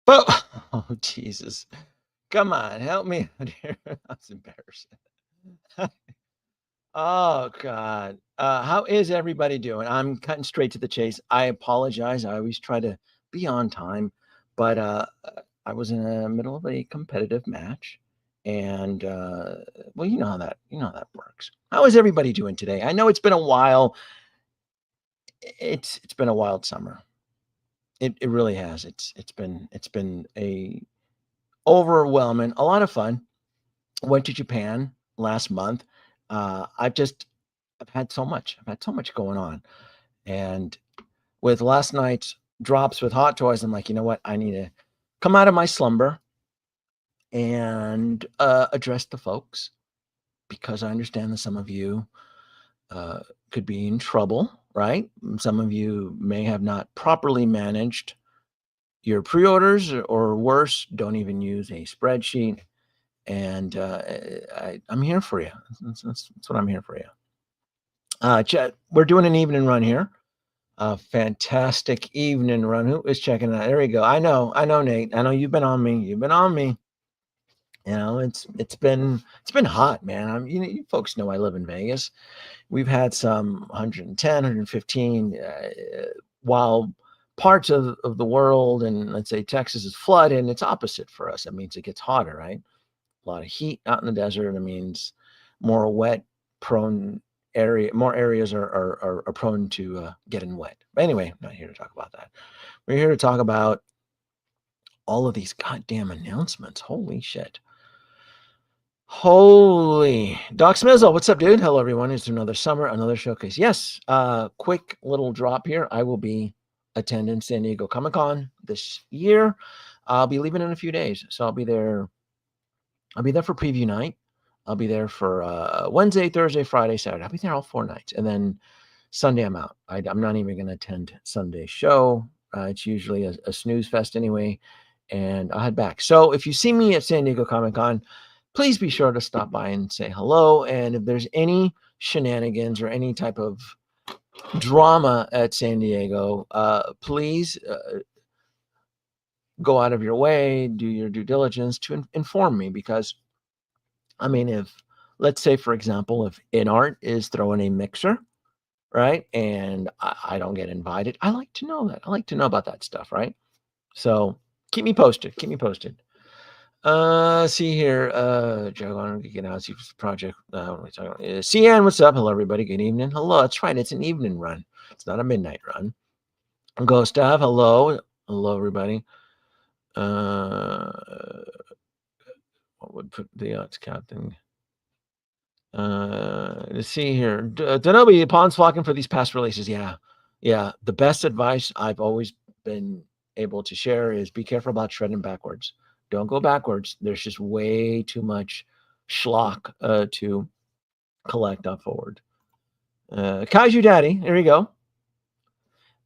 But oh Jesus. Come on, help me out here. That's embarrassing. Oh God. How is everybody doing? I'm cutting straight to the chase. I apologize. I always try to be on time, but I was in the middle of a competitive match, and well, you know how that works. How is everybody doing today? I know it's been a while. It's been a wild summer. It really has. It's been a overwhelming, a lot of fun. Went to Japan last month. I've had so much. I've had so much going on. And with last night's drops with Hot Toys, I'm like, you know what? I need to come out of my slumber and address the folks, because I understand that some of you uh, could be in trouble, right? Some of you may have not properly managed your pre-orders, or worse, don't even use a spreadsheet. And I'm here for you. That's what I'm here for you. Chet, we're doing an evening run here. A fantastic evening run. Who is checking it out? There we go. I know, Nate. I know you've been on me. You've been on me. You know, it's been hot, man. You folks know I live in Vegas. We've had some 110, 115, while parts of the world, and let's say Texas, is flooded, and it's opposite for us. That means it gets hotter, right? A lot of heat out in the desert. It means more wet prone more areas are prone to getting wet. But anyway, I'm not here to talk about that. We're here to talk about all of these goddamn announcements. Holy shit. Holy Doc Smizzle, what's up, dude? Hello, everyone. It's another summer, another showcase. Yes, quick little drop here. I will be attending San Diego Comic-Con this year. I'll be leaving in a few days, so I'll be there. I'll be there for preview night. I'll be there for Wednesday, Thursday, Friday, Saturday. I'll be there all 4 nights, and then Sunday I'm out. I'm not even going to attend Sunday's show. It's usually a snooze fest anyway, and I'll head back. So if you see me at San Diego Comic-Con, please be sure to stop by and say hello. And if there's any shenanigans or any type of drama at San Diego, please go out of your way, do your due diligence to inform me, because I mean, if, let's say, for example, if InArt is throwing a mixer, right, and I don't get invited, I like to know that. I like to know about that stuff, right? So keep me posted. Keep me posted. See here, Dragon Geeking Out Project. What are we talking about? CN, what's up? Hello, everybody. Good evening. Hello. That's right. It's an evening run. It's not a midnight run. Gustav, hello. Hello, everybody. What would put the odds captain? Let's see here. Danoby, pawns flocking for these past releases. Yeah. Yeah. The best advice I've always been able to share is be careful about shredding backwards. Don't go backwards. There's just way too much schlock to collect up forward. Kaiju Daddy, there you go.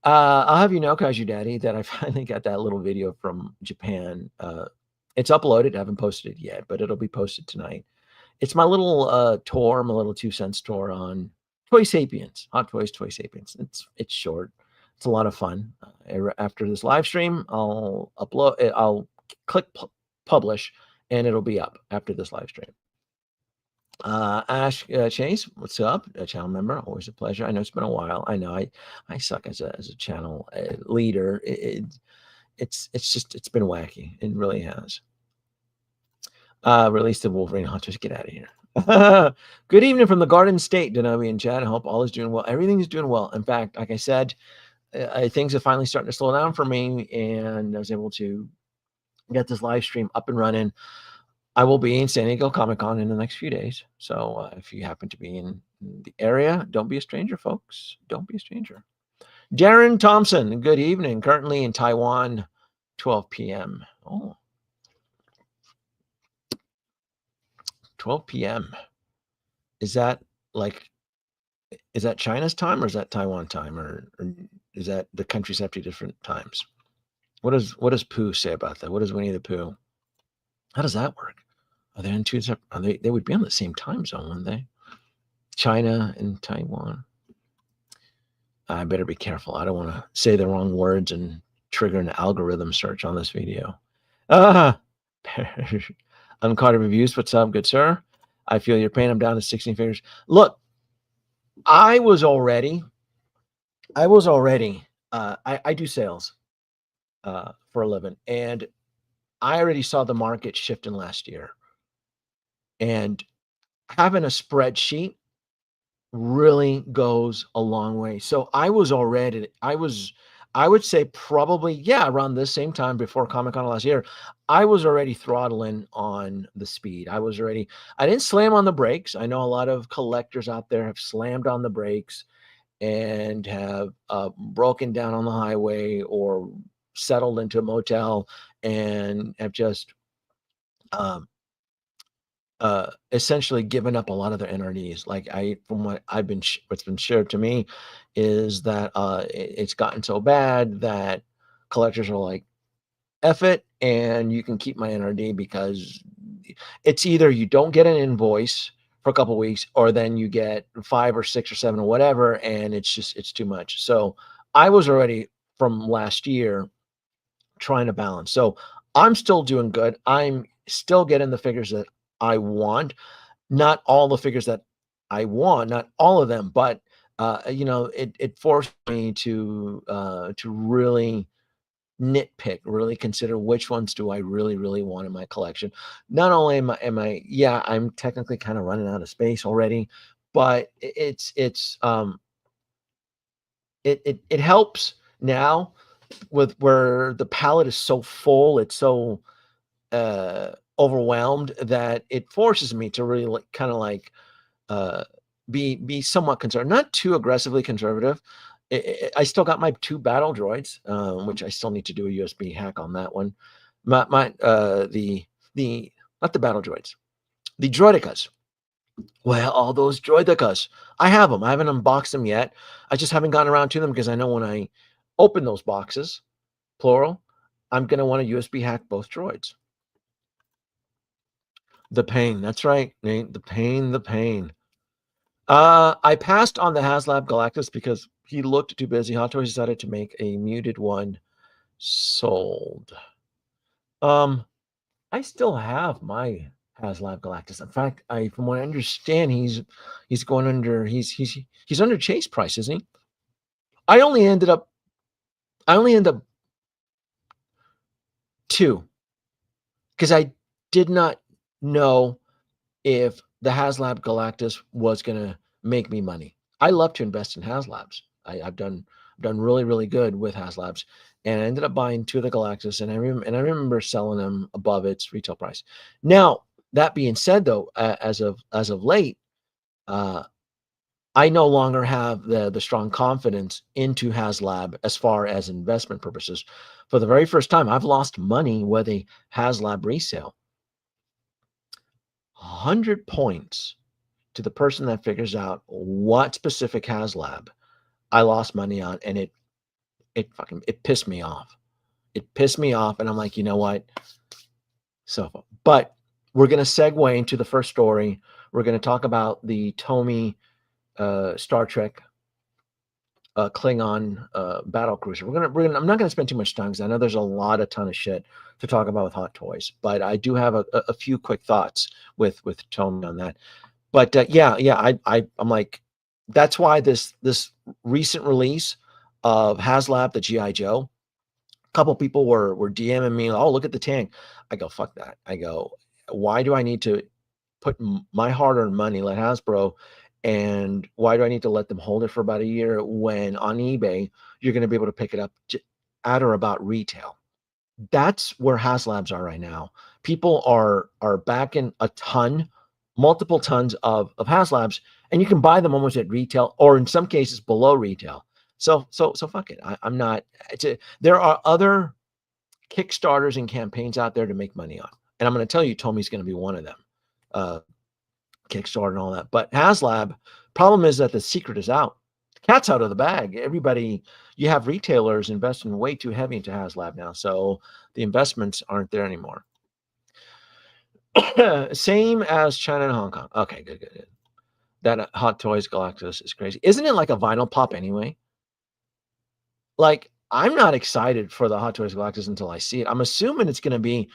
I'll have you know, Kaiju Daddy, that I finally got that little video from Japan. It's uploaded. I haven't posted it yet, but it'll be posted tonight. It's my little tour, my little 2 cents tour on Toy Sapiens, Hot Toys Toy Sapiens. It's short. It's a lot of fun. After this live stream, I'll upload it. I'll click publish, and it'll be up after this live stream. Ash Chase, what's up? A channel member, always a pleasure. I know it's been a while. I know I suck as a channel leader. It's been wacky. It really has. Release the Wolverine Hunters. Get out of here. Good evening from the Garden State, Danoby and Chad. I hope all is doing well. Everything is doing well. In fact, like I said, things are finally starting to slow down for me, and I was able to get this live stream up and running. I will be in San Diego Comic-Con in the next few days. So if you happen to be in the area, don't be a stranger, folks. Don't be a stranger. Darren Thompson, good evening. Currently in Taiwan, 12 p.m. Oh, 12 p.m. Is that China's time, or is that Taiwan time, or is that the countries have 2 different times? What does Pooh say about that? What does Winnie the Pooh? How does that work? Are they in 2 separate? They would be on the same time zone, wouldn't they? China and Taiwan. I better be careful. I don't want to say the wrong words and trigger an algorithm search on this video. Ah, uncarded reviews. What's up, good sir? I feel your pain. I'm down to 16 figures. Look, I was already, I do sales for a living, and I already saw the market shifting last year. And having a spreadsheet really goes a long way. So I would say probably, yeah, around this same time before Comic-Con last year, I was already throttling on the speed. I didn't slam on the brakes. I know a lot of collectors out there have slammed on the brakes and have broken down on the highway or settled into a motel and have just um, essentially given up a lot of their NRDs. Like from what what's been shared to me is that it's gotten so bad that collectors are like, F it, and you can keep my NRD, because it's either you don't get an invoice for a couple of weeks, or then you get 5 or 6 or 7 or whatever, and it's too much. So I was already from last year trying to balance. So I'm still doing good. I'm still getting the figures that I want. Not all the figures that I want, not all of them, but it forced me to really nitpick, really consider which ones do I really want in my collection. Not only yeah, I'm technically kind of running out of space already, but it helps now with where the palette is so full, it's so overwhelmed, that it forces me to really kind of like uh, be somewhat conservative, not too aggressively conservative. I still got my 2 battle droids, which I still need to do a USB hack on that one. The not the battle droids, the droidicas. Well, all those droidicas, I have them. I haven't unboxed them yet. I just haven't gotten around to them because I know when I open those boxes, plural, I'm gonna want to USB hack both droids. The pain. That's right, Nate. The pain. The pain. I passed on the Haslab Galactus because he looked too busy. Hot Toys decided to make a muted one. Sold. Um, I still have my Haslab Galactus. In fact, from what I understand, he's going under he's under chase price, isn't he? I only ended up I only ended up 2 because I did not know if the Haslab Galactus was gonna make me money. I love to invest in Haslabs. I've done really good with Haslabs, and I ended up buying 2 of the Galactus, and I remember selling them above its retail price. Now, that being said, though, as of late, uh, I no longer have the strong confidence into Haslab as far as investment purposes. For the very first time, I've lost money with a Haslab resale. 100 points to the person that figures out what specific Haslab I lost money on, and it pissed me off. It pissed me off, and I'm like, you know what? So, but we're gonna segue into the first story. We're gonna talk about the Tomy Star Trek Klingon battle cruiser. I'm not gonna spend too much time because I know there's a ton of shit to talk about with Hot Toys, but I do have a few quick thoughts with Tomy on that. But I'm like, that's why this recent release of Haslab, the GI Joe, a couple people were DMing me, oh, look at the tank. I go, fuck that. I go, why do I need to put my hard-earned money, let Hasbro, and why do I need to let them hold it for about a year when on eBay you're going to be able to pick it up at or about retail? That's where Haslabs are right now. People are backing a ton, multiple tons of Haslabs, and you can buy them almost at retail, or in some cases below retail. So fuck it. I'm not. There are other Kickstarters and campaigns out there to make money on, and I'm going to tell you, Tomy's going to be one of them. Kickstarter and all that. But Haslab, problem is that the secret is out. The cat's out of the bag. Everybody, you have retailers investing way too heavy into Haslab now, so the investments aren't there anymore. Same as China and Hong Kong. Okay, good. That Hot Toys Galactus is crazy. Isn't it like a vinyl pop anyway? Like, I'm not excited for the Hot Toys Galactus until I see it. I'm assuming it's going to be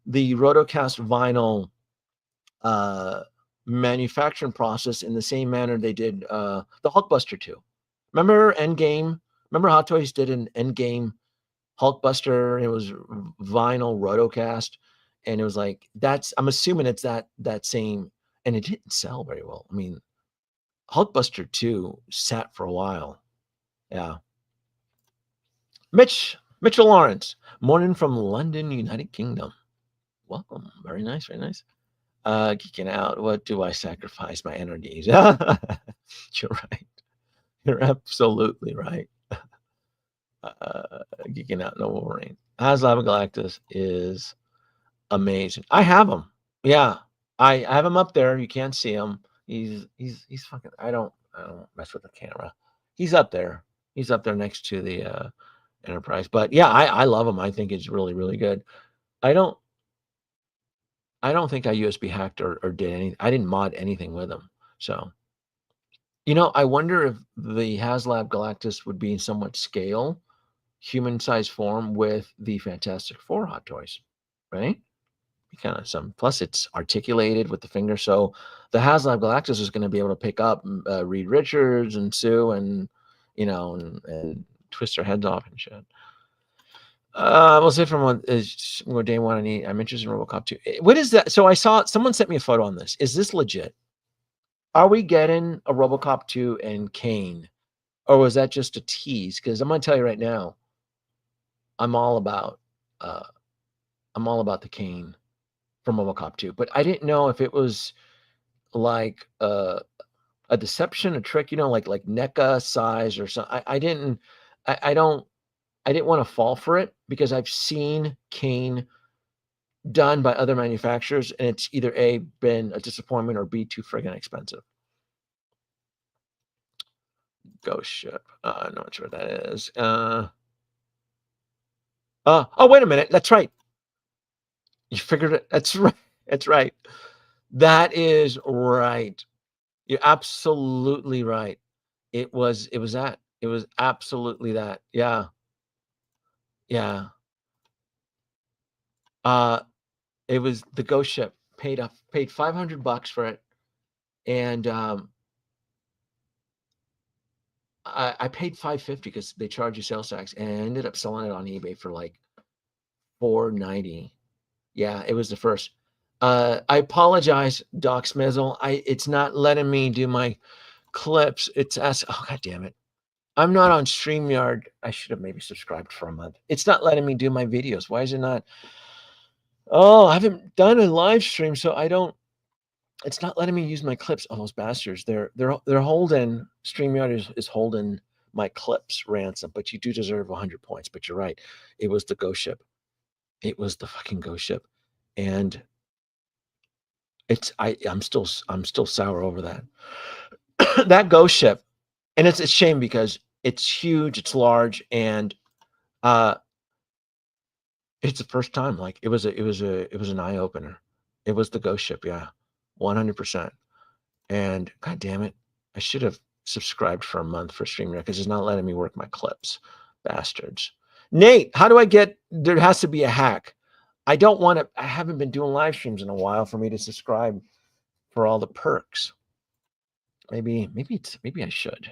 the Rotocast vinyl manufacturing process in the same manner they did the Hulkbuster 2. Remember Endgame? Remember Hot Toys did an Endgame Hulkbuster? It was vinyl Rotocast, and it was like I'm assuming it's that same, and it didn't sell very well. I mean, Hulkbuster 2 sat for a while. Yeah. Mitchell Lawrence, morning from London, United Kingdom. Welcome. Very nice, very nice. Geeking out. What do I sacrifice? My energies. You're right. You're absolutely right. Geeking out, no Wolverine. Haslab Galactus is amazing. I have him. Yeah, I have him up there. You can't see him. He's fucking. I don't mess with the camera. He's up there. He's up there next to the Enterprise. But yeah, I love him. I think it's really, really good. I don't think I USB hacked or did anything. I didn't mod anything with him. So, I wonder if the Haslab Galactus would be in somewhat scale, human-sized form with the Fantastic Four Hot Toys, right? Be kind of some. Plus, it's articulated with the finger, so the Haslab Galactus is going to be able to pick up Reed Richards and Sue, and and twist their heads off and shit. We'll say from what day one I need. I'm interested in RoboCop 2. What is that? So I saw someone sent me a photo on this. Is this legit? Are we getting a RoboCop 2 and Kane, or was that just a tease? Because I'm going to tell you right now, I'm all about the Kane from RoboCop 2, but I didn't know if it was like a deception, a trick, like NECA size or something. I didn't want to fall for it because I've seen Kane done by other manufacturers, and it's either A, been a disappointment, or B, too friggin' expensive. Ghost Ship. I'm not sure what that is. Oh, wait a minute. That's right. You figured it. That's right. That's right. That is right. You're absolutely right. It was that. It was absolutely that. Yeah. Yeah. It was the Ghost Ship. Paid $500 for it, and I paid $550 because they charge you sales tax, and I ended up selling it on eBay for like $490. Yeah, it was the first. I apologize, Doc Smizzle. It's not letting me do my clips. Oh, God damn it. I'm not on StreamYard. I should have maybe subscribed for a month. It's not letting me do my videos. Why is it not? Oh, I haven't done a live stream, so it's not letting me use my clips. Oh, those bastards. They're holding, StreamYard is holding my clips ransom, but you do deserve 100 points. But you're right. It was the Ghost Ship. It was the fucking Ghost Ship. And I'm still sour over that. That Ghost Ship. And it's a shame because it's huge, it's large, and it's the first time. Like it was an eye opener. It was the Ghost Ship, yeah. 100%. And God damn it, I should have subscribed for a month for StreamYard because it's not letting me work my clips. Bastards. Nate, how do I get? There has to be a hack. I don't want to. I haven't been doing live streams in a while for me to subscribe for all the perks. Maybe I should.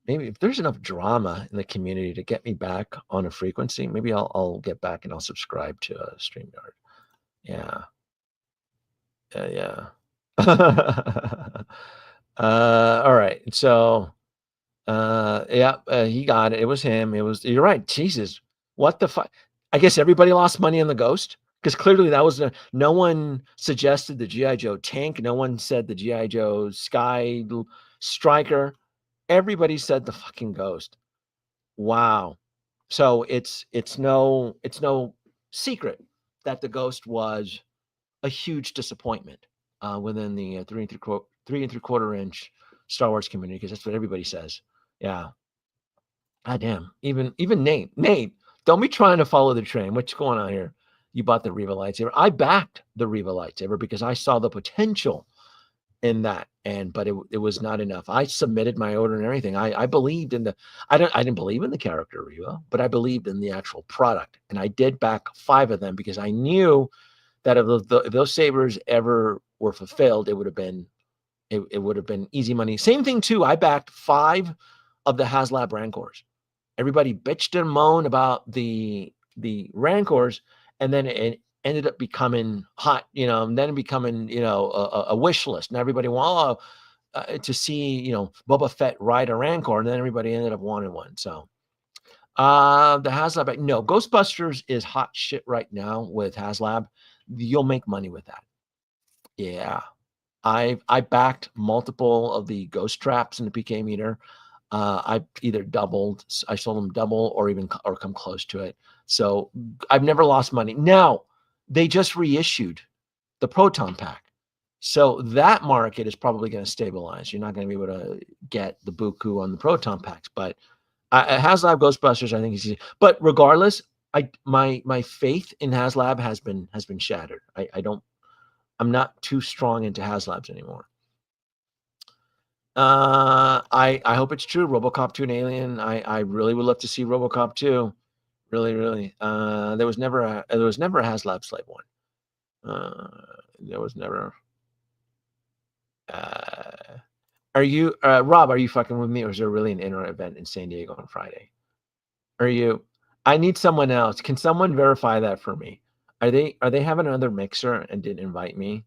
Maybe if there's enough drama in the community to get me back on a frequency, maybe I'll get back and I'll subscribe to StreamYard. Yeah. Yeah. All right. So, he got it. It was him. You're right. Jesus. What the fuck? I guess everybody lost money on the Ghost because clearly that was no one suggested the G.I. Joe tank. No one said the G.I. Joe Sky Striker. Everybody said the fucking Ghost. Wow. So it's no secret that the Ghost was a huge disappointment within the 3 3/4 inch Star Wars community, because that's what everybody says. Yeah. God damn. Even Nate, don't be trying to follow the train. What's going on here? You bought the Riva lightsaber. I backed the Riva lightsaber because I saw the potential in that, but it was not enough. I submitted my order and everything. I believed in I didn't believe in the character revo, but I believed in the actual product, and I did back 5 of them because I knew that if those sabers ever were fulfilled, it would have been easy money. Same thing too. I backed 5 of the Haslab Rancors. Everybody bitched and moaned about the Rancors, and then it ended up becoming hot, and then becoming, a wish list. And everybody wanted to see, Boba Fett ride a Rancor, and then everybody ended up wanting one. So the Haslab, no, Ghostbusters is hot shit right now with Haslab. You'll make money with that. Yeah. I backed multiple of the ghost traps in the PK meter. I either I sold them double or come close to it. So I've never lost money. Now they just reissued the proton pack. So that market is probably going to stabilize. You're not going to be able to get the buku on the proton packs, but Haslab Ghostbusters, I think is easy. But regardless, my faith in Haslab has been shattered. I'm not too strong into Haslabs anymore. I hope it's true. RoboCop 2 and Alien. I really would love to see RoboCop 2. Really, really. There was never a Haslab Slave one. There was never. Are you Rob? Are you fucking with me, or is there really an InArt event in San Diego on Friday? Are you? I need someone else. Can someone verify that for me? Are they having another mixer and didn't invite me?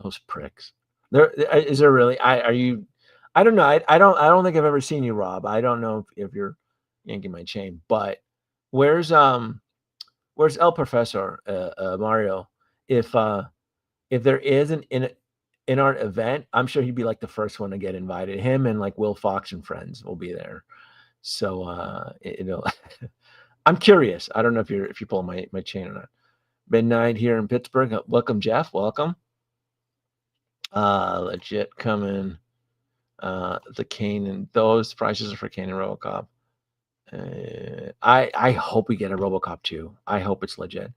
Those pricks. Is there really? Are you? I don't know. I don't think I've ever seen you, Rob. I don't know if you're yanking my chain, but where's El Professor, Mario? If there is an InArt event, I'm sure he'd be like the first one to get invited. Him and like Will Fox and friends will be there. So I'm curious. I don't know if you're pulling my chain or not. Midnight here in Pittsburgh. Welcome, Jeff. Welcome. Legit coming. The Kane and those prices are for Kane and RoboCop. I hope we get a RoboCop 2. I hope it's legit.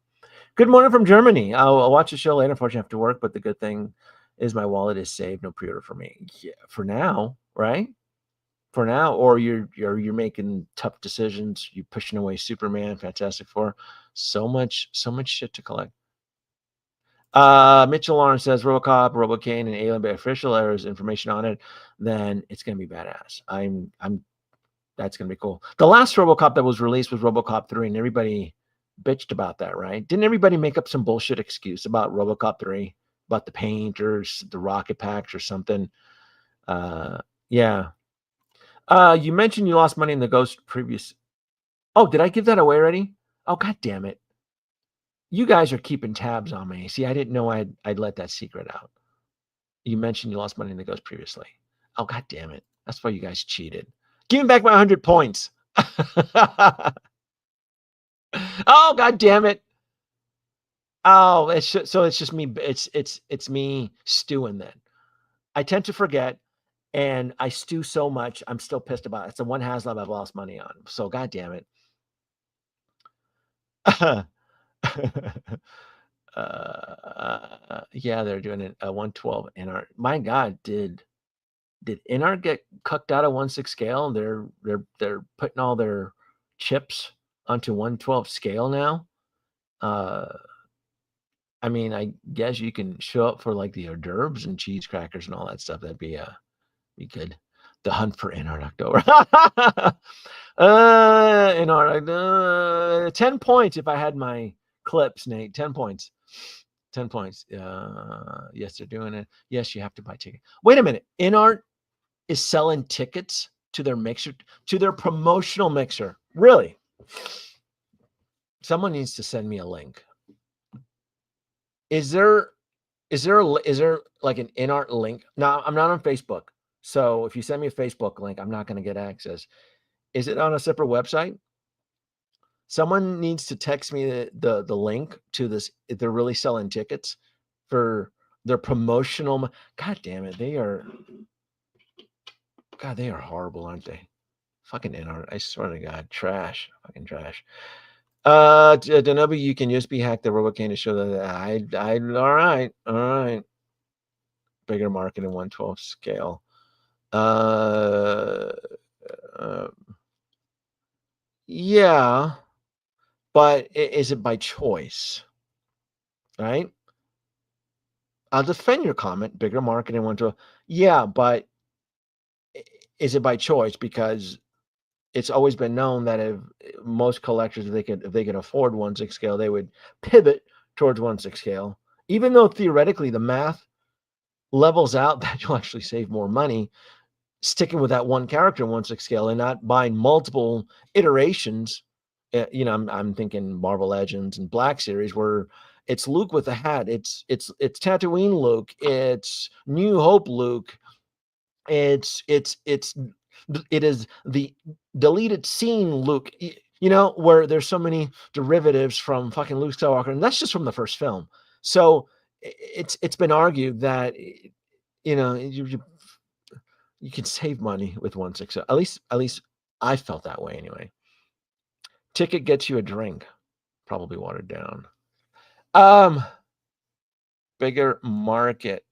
Good morning from Germany. I'll watch the show later. Unfortunately, I have to work, but the good thing is my wallet is saved. No pre-order for me. Yeah, for now, right? For now, or you're making tough decisions. You're pushing away Superman, Fantastic Four. So much shit to collect. Mitchell Lawrence says RoboCop, RoboCane, and Alien by official errors information on it. Then it's gonna be badass. That's gonna be cool. The last RoboCop that was released was RoboCop 3, and everybody bitched about that, right? Didn't everybody make up some bullshit excuse about RoboCop 3, about the paint or the rocket packs or something? Yeah. You mentioned you lost money in the Ghost previous. Oh, did I give that away already? Oh, god damn it. You guys are keeping tabs on me. See, I didn't know I'd let that secret out. You mentioned you lost money in the Ghost previously. Oh, god damn it. That's why you guys cheated. Give me back my 100 points. Oh, god damn it. Oh, it's just me. It's me stewing then. I tend to forget, and I stew so much. I'm still pissed about it. It's the one Haslab I've lost money on. So god damn it. Yeah, they're doing it 112 InArt. My god, did InArt get cucked out of 1/6 scale? They're putting all their chips onto 112 scale now. I mean, I guess you can show up for like the hors d'oeuvres and cheese crackers and all that stuff. That'd be good. The hunt for InArt October. InArt 10 points if I had my clips, Nate. 10 points. 10 points. Yes, they're doing it. Yes, you have to buy ticket. Wait a minute. InArt is selling tickets to their mixer, to their promotional mixer. Really? Someone needs to send me a link. Is there like an InArt link? No, I'm not on Facebook. So if you send me a Facebook link, I'm not going to get access. Is it on a separate website? Someone needs to text me the link to this. If they're really selling tickets for their promotional. God damn it. They are horrible, aren't they? Fucking InArt. I swear to God. Trash. Fucking trash. Danoby, you can USB hack the RoboCane to show that all right. bigger market in 1/12 scale. Yeah, but is it by choice? Right? I'll defend your comment. Bigger market in 1/12. Yeah, but is it by choice? Because it's always been known that if most collectors, if they could afford 1/6 scale, they would pivot towards 1/6 scale. Even though theoretically the math levels out that you'll actually save more money sticking with that one character in 1/6 scale and not buying multiple iterations. I'm thinking Marvel Legends and Black Series where it's Luke with a hat, it's Tatooine Luke, it's New Hope Luke, it is the deleted scene Luke, where there's so many derivatives from fucking Luke Skywalker, and that's just from the first film. So it's been argued that you can save money with 1/6. At least I felt that way anyway. Ticket gets you a drink, probably watered down. Bigger market.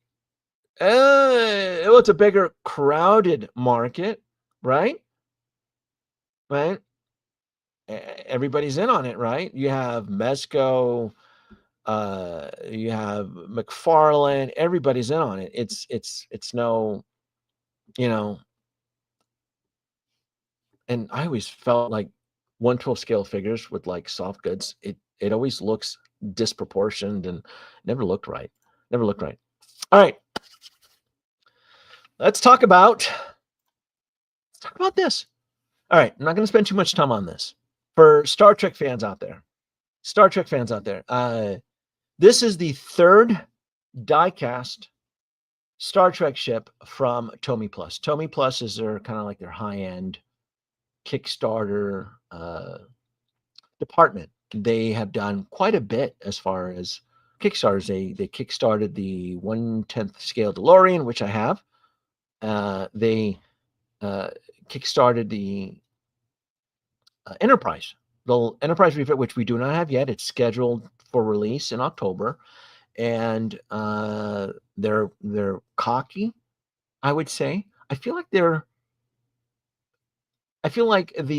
It's a bigger crowded market, right? Right? Everybody's in on it, right? You have Mezco, you have McFarlane, everybody's in on it. It's no, you know, and I always felt like 1/12 scale figures with like soft goods, it always looks disproportioned and never looked right. Never looked right. All right. Let's talk about this. All right, I'm not going to spend too much time on this. For Star Trek fans out there, this is the third die-cast Star Trek ship from Tomy Plus. Tomy Plus is their kind of like their high-end Kickstarter department. They have done quite a bit as far as Kickstarters. They kickstarted the 1/10 scale DeLorean, which I have. They kickstarted the Enterprise, the Enterprise refit, which we do not have yet. It's scheduled for release in October, and they're cocky, I would say. I feel like the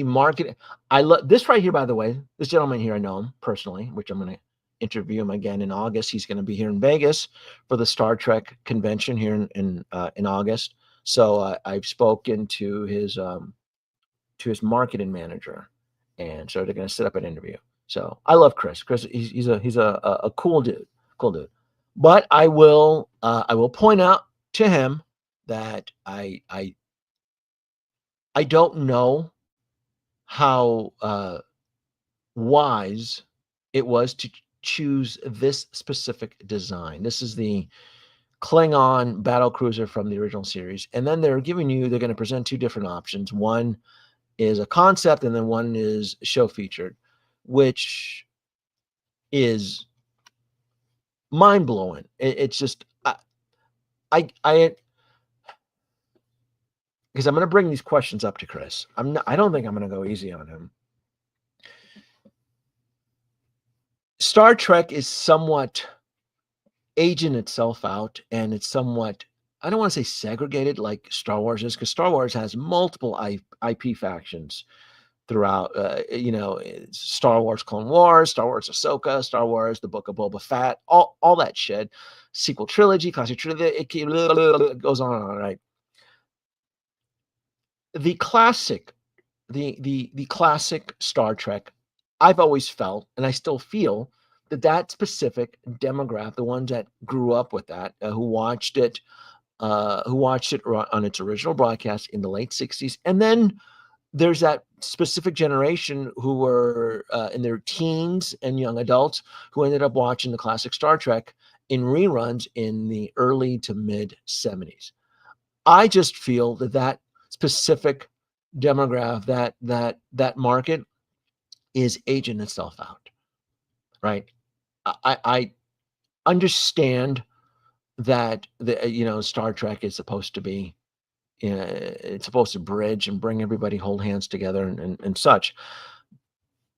market. I love this right here, by the way. This gentleman here, I know him personally, which I'm going to interview him again in August. He's going to be here in Vegas for the Star Trek convention here in August. So I've spoken to his marketing manager, and so they're going to set up an interview. So I love Chris. Chris, he's a cool dude, But I will point out to him that I don't know how wise it was to choose this specific design. This is the Klingon battle cruiser from the original series, and then they're going to present two different options. One is a concept, and then one is show featured, which is mind blowing. It's just I because I'm going to bring these questions up to Chris. I don't think I'm going to go easy on him. Star Trek is somewhat aging itself out, and it's somewhat, I don't want to say segregated like Star Wars is, because Star Wars has multiple IP factions throughout, Star Wars Clone Wars, Star Wars Ahsoka, Star Wars The Book of Boba Fett, all that shit. Sequel trilogy, classic trilogy, it goes on and on, right? The classic, the classic Star Trek, I've always felt, and I still feel, that specific demographic, the ones that grew up with that, who watched it on its original broadcast in the late 60s, and then there's that specific generation who were in their teens and young adults who ended up watching the classic Star Trek in reruns in the early to mid 70s. I just feel that specific demographic, that market is aging itself out, right? I understand that Star Trek is supposed to be, it's supposed to bridge and bring everybody, hold hands together and such.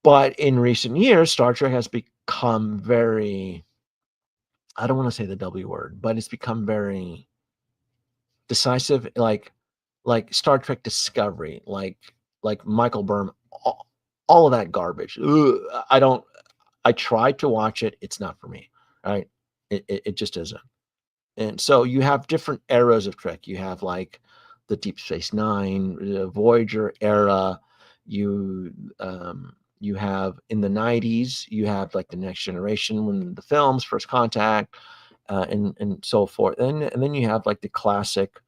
But in recent years, Star Trek has become very, I don't want to say the W word, but it's become very Decisive, like Star Trek Discovery, like Michael Byrne, all of that garbage. Ugh, I tried to watch it. It's not for me, right? It just isn't. And so you have different eras of Trek. You have like the Deep Space Nine, the Voyager era. You you have in the 90s, you have like the Next Generation when the films, First Contact, and so forth. And then you have like the classic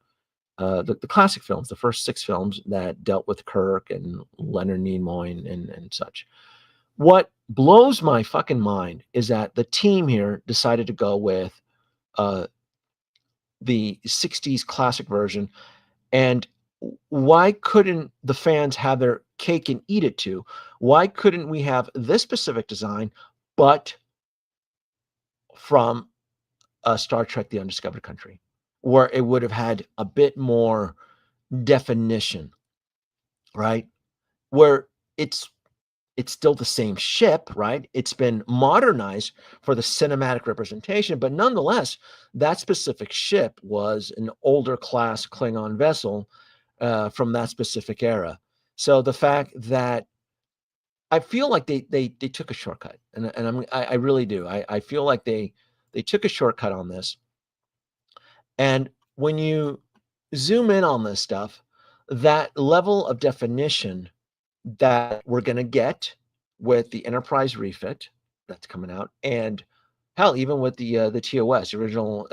the classic films, the first 6 films that dealt with Kirk and Leonard Nimoy and such. What blows my fucking mind is that the team here decided to go with uh, the 60s classic version. And why couldn't the fans have their cake and eat it too? Why couldn't we have this specific design, but from Star Trek The Undiscovered Country, where it would have had a bit more definition, right? Where it's it's still the same ship, right? It's been modernized for the cinematic representation, but nonetheless, that specific ship was an older class Klingon vessel from that specific era. So the fact that I feel like they took a shortcut, and I really do. I feel like they took a shortcut on this. And when you zoom in on this stuff, that level of definition that we're going to get with the enterprise refit that's coming out, and hell, even with the TOS original,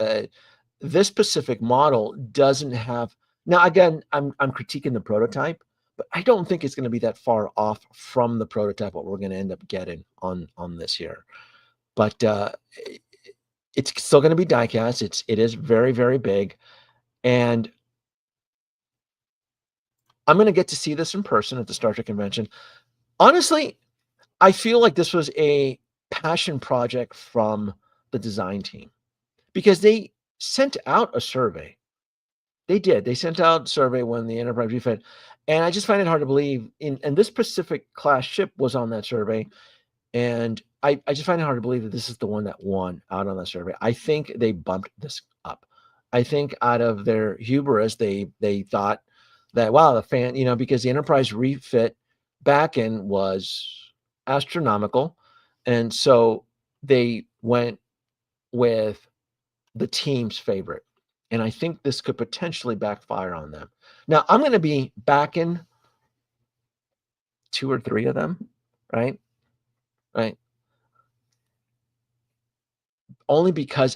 this specific model doesn't have. Now, again, I'm critiquing the prototype, but I don't think it's going to be that far off from the prototype what we're going to end up getting on this here. But it's still going to be diecast. It is very, very big, and I'm going to get to see this in person at the Star Trek convention. Honestly, I feel like this was a passion project from the design team because they sent out a survey. They did. They sent out a survey when the Enterprise refit, and I just find it hard to believe. And this Pacific class ship was on that survey, and I just find it hard to believe that this is the one that won out on that survey. I think they bumped this up. I think out of their hubris, they thought that wow, the fan, because the Enterprise refit back in was astronomical, and so they went with the team's favorite. And I think this could potentially backfire on them. Now, I'm going to be backing 2 or 3 of them, right? Right. Only because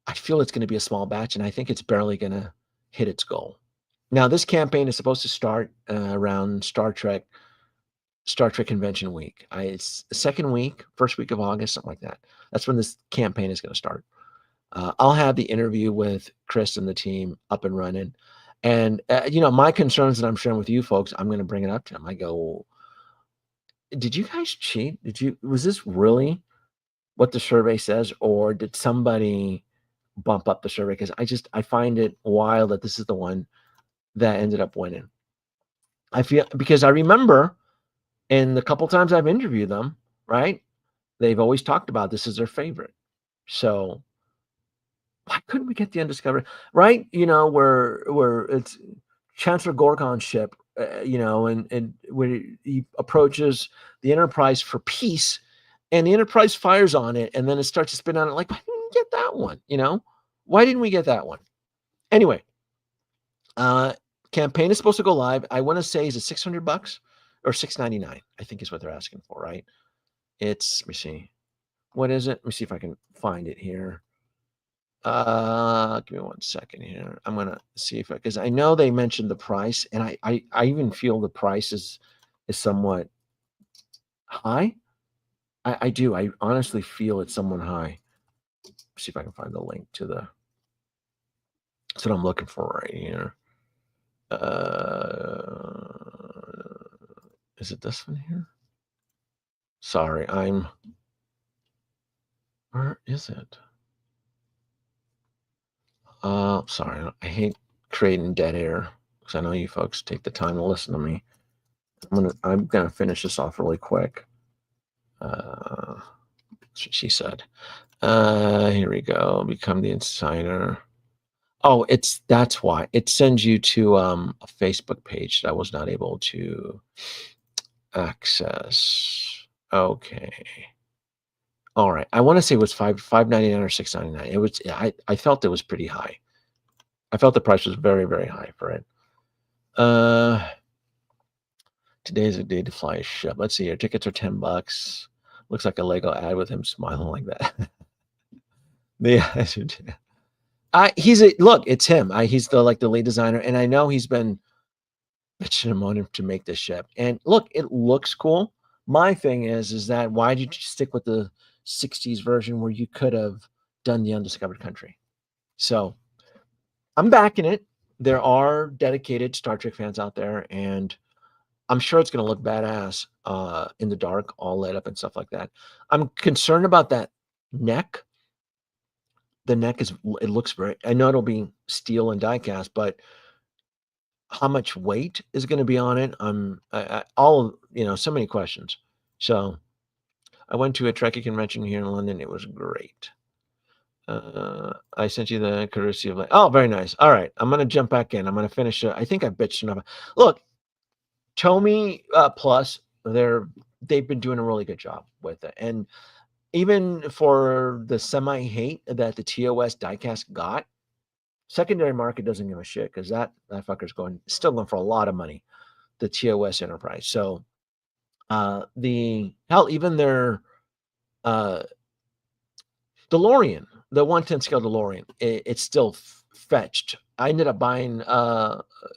I feel it's going to be a small batch, and I think it's barely going to hit its goal. Now, this campaign is supposed to start around Star Trek Convention Week. It's the second week, first week of August, something like that. That's when this campaign is going to start. I'll have the interview with Chris and the team up and running. And, my concerns that I'm sharing with you folks, I'm going to bring it up to them. I go, did you guys cheat? Was this really what the survey says? Or did somebody bump up the survey? Because I find it wild that this is the one that ended up winning. Because I remember in the couple times I've interviewed them, right? They've always talked about this as their favorite. So why couldn't we get the Undiscovered? Right? Where it's Chancellor Gorgon's ship, and when he approaches the Enterprise for peace, and the Enterprise fires on it, and then it starts to spin on it. Like, why didn't we get that one? Why didn't we get that one? Anyway, campaign is supposed to go live. I want to say, is it $600 or $699? I think is what they're asking for, right? Let me see. What is it? Let me see if I can find it here. Give me 1 second here. I'm gonna see if because I know they mentioned the price, and I even feel the price is somewhat high. I do. I honestly feel it's somewhat high. Let's see if I can find the link to that's what I'm looking for right here. Is it this one here? Sorry, where is it? Sorry, I hate creating dead air because I know you folks take the time to listen to me. I'm gonna finish this off really quick. She said. Here we go. Become the insider. Oh, that's why. It sends you to a Facebook page that I was not able to access. Okay. All right. I want to say it was $5.99 or $6.99. It was I felt it was pretty high. I felt the price was very, very high for it. Today's a day to fly a ship. Let's see here. Tickets are $10. Looks like a Lego ad with him smiling like that. Yeah. Look, it's him. He's the lead designer, and I know he's been bitching and moaning to make this ship. And look, it looks cool. My thing is that why did you stick with the 60s version where you could have done the Undiscovered Country? So I'm backing it. There are dedicated Star Trek fans out there, and I'm sure it's going to look badass in the dark, all lit up and stuff like that. I'm concerned about that neck. The neck it looks very, I know it'll be steel and die cast, but how much weight is going to be on it? So many questions. So I went to a Trekkie convention here in London. It was great. I sent you the courtesy of oh, very nice. All right. I'm going to jump back in. I'm going to finish it. I think I bitched enough. Look, Tomy Plus, they've been doing a really good job with it. And even for the semi-hate that the TOS diecast got, secondary market doesn't give a shit because that fucker's still going for a lot of money, the TOS Enterprise. So even their DeLorean, the 110 scale DeLorean, it's still fetched. I ended up buying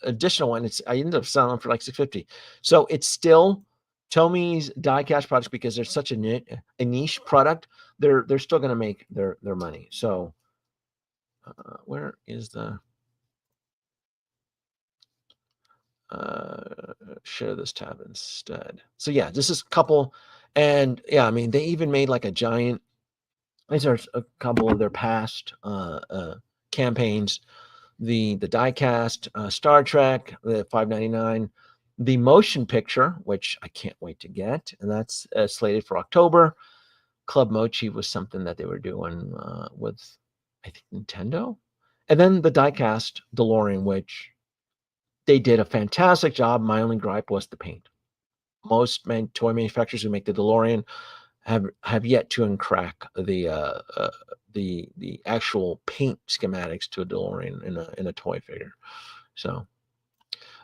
additional one. I ended up selling for like $650. So it's still Tomy's diecast products because they're such a niche product. They're still going to make their money. So where is the share this tab instead? So yeah, this is a couple, and yeah, I mean they even made like a giant. These are a couple of their past campaigns. The diecast Star Trek, the $5.99, the motion picture, which I can't wait to get, and that's slated for October. Club Mochi was something that they were doing with, I think, Nintendo, and then the diecast DeLorean, which they did a fantastic job. My only gripe was the paint. Most toy manufacturers who make the DeLorean have yet to uncrack the actual paint schematics to a DeLorean in a toy figure. So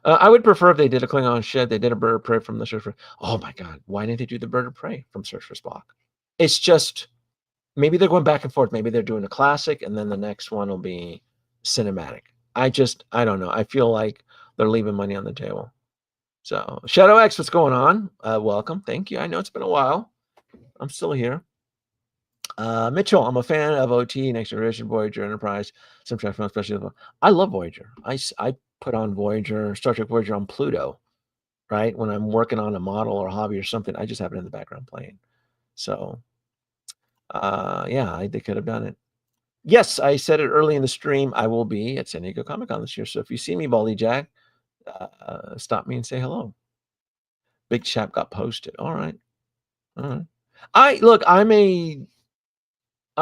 I would prefer if they did a Klingon ship. They did a Bird of Prey from the Search for. Oh my God, why didn't they do the Bird of Prey from Search for Spock? It's just maybe they're going back and forth. Maybe they're doing a classic, and then the next one will be cinematic. I don't know. I feel like they're leaving money on the table. So Shadow X, what's going on? Welcome, thank you. I know it's been a while. I'm still here. Mitchell, I'm a fan of OT, Next Generation, Voyager, Enterprise, some Trek film, especially. I love Voyager. I put on Voyager, Star Trek Voyager on Pluto, right? When I'm working on a model or a hobby or something, I just have it in the background playing. So, yeah, they could have done it. Yes, I said it early in the stream. I will be at San Diego Comic-Con this year. So if you see me, Baldy Jack, stop me and say hello. Big Chap got posted. All right. All right. I'm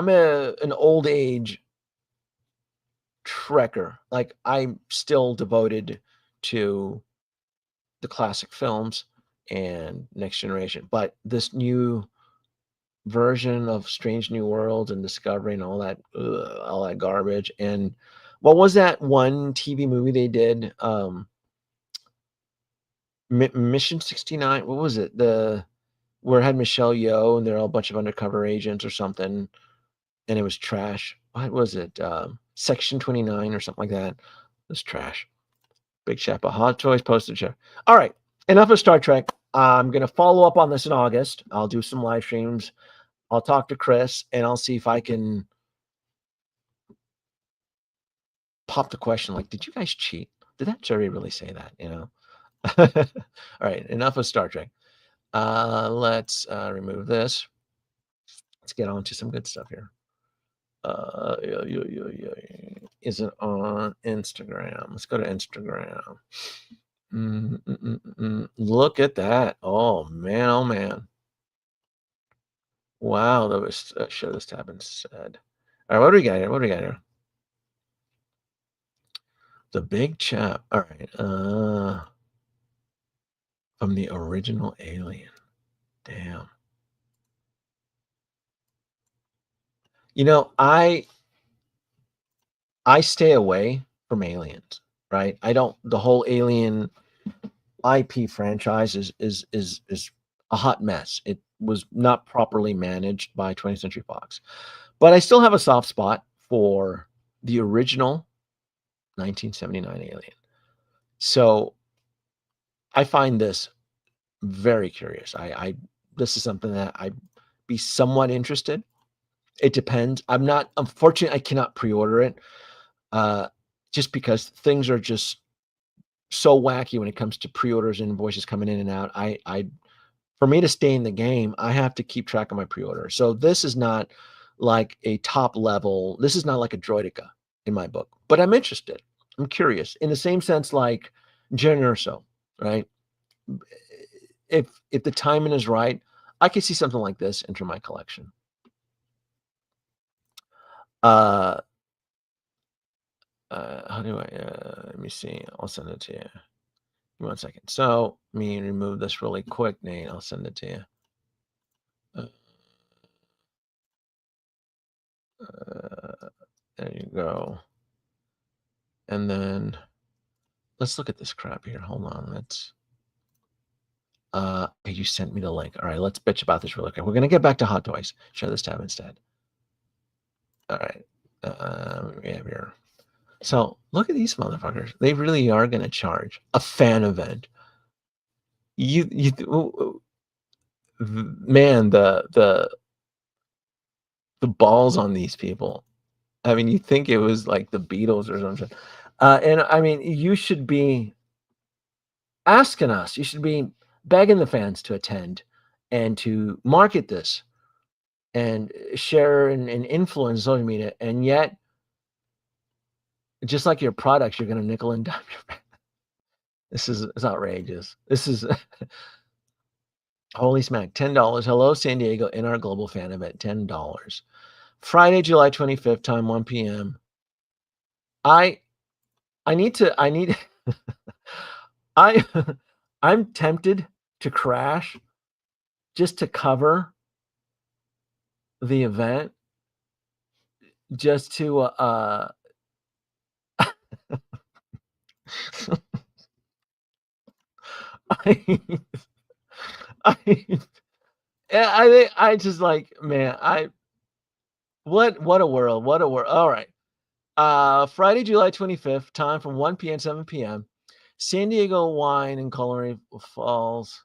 an old age Trekker. Like I'm still devoted to the classic films and Next Generation, but this new version of Strange New Worlds and Discovery and all that garbage. And what was that one TV movie they did? Mission 69. What was it? Where it had Michelle Yeoh and they're all a bunch of undercover agents or something, and it was trash. What was it? Section 29 or something like that. It was trash. Big Shapa Hot Toys posted share. All right, enough of Star Trek. I'm gonna follow up on this in August. I'll do some live streams. I'll talk to Chris and I'll see if I can pop the question like, did you guys cheat? Did that jury really say that? All right, enough of Star Trek. Let's remove this. Let's get on to some good stuff here. Is it on Instagram? Let's go to Instagram. Look at that. Oh man, oh man. Wow, that was show this tab instead. All right, what do we got here? The big chap. All right. From the original Alien. Damn. You know, I stay away from aliens, right? I don't the whole Alien IP franchise is a hot mess. It was not properly managed by 20th Century Fox. But I still have a soft spot for the original 1979 Alien. So I find this very curious. I this is something that I'd be somewhat interested. It depends. I'm not unfortunately I cannot pre-order it uh just because things are just so wacky when it comes to pre-orders and invoices coming in and out. I for me to stay in the game, I have to keep track of my pre-order. So this is not like a top level. This is not like a Droidica in my book, but I'm interested. I'm curious in the same sense like Jen Urso, right? If the timing is right, I could see something like this enter my collection. Uh, how do I? Let me see. I'll send it to you. Give me 1 second. So let me remove this really quick, Nate. I'll send it to you. There you go. And then let's look at this crap here. Hold on. Let's. You sent me the link. All right, let's bitch about this real quick. We're gonna get back to hot toys. Share this tab instead. All right. We have here. So look at these motherfuckers. They really are gonna charge a fan event. Man, the balls on these people. I mean, you think it was like the Beatles or something. And I mean, you should be asking us. You should be begging the fans to attend and to market this and share and influence social media. And yet, just like your products, you're going to nickel and dime your fans. This is it's outrageous. This is holy smack. $10. Hello, San Diego, in our global fan event. $10. Friday, July 25th, time 1 p.m. I need I I'm tempted to crash just to cover the event, just to I I I think I just like man, what a world, what a world. All right. Friday, July 25th, time from 1 p.m. 7 p.m. San Diego Wine and Culinary Falls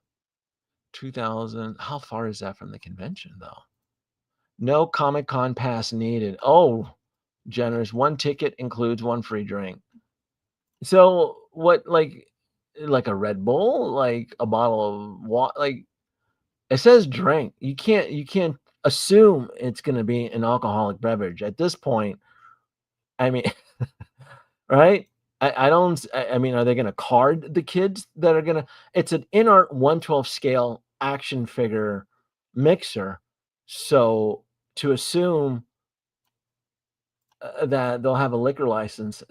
2000. How far is that from the convention though? No Comic-Con pass needed. Oh, generous. One ticket includes one free drink. So what like a Red Bull, like a bottle of water, like it says drink. You can't assume it's going to be an alcoholic beverage at this point. I mean, right? I don't. I mean, are they going to card the kids that are going to? It's an InArt 112 scale action figure mixer, so to assume that they'll have a liquor license.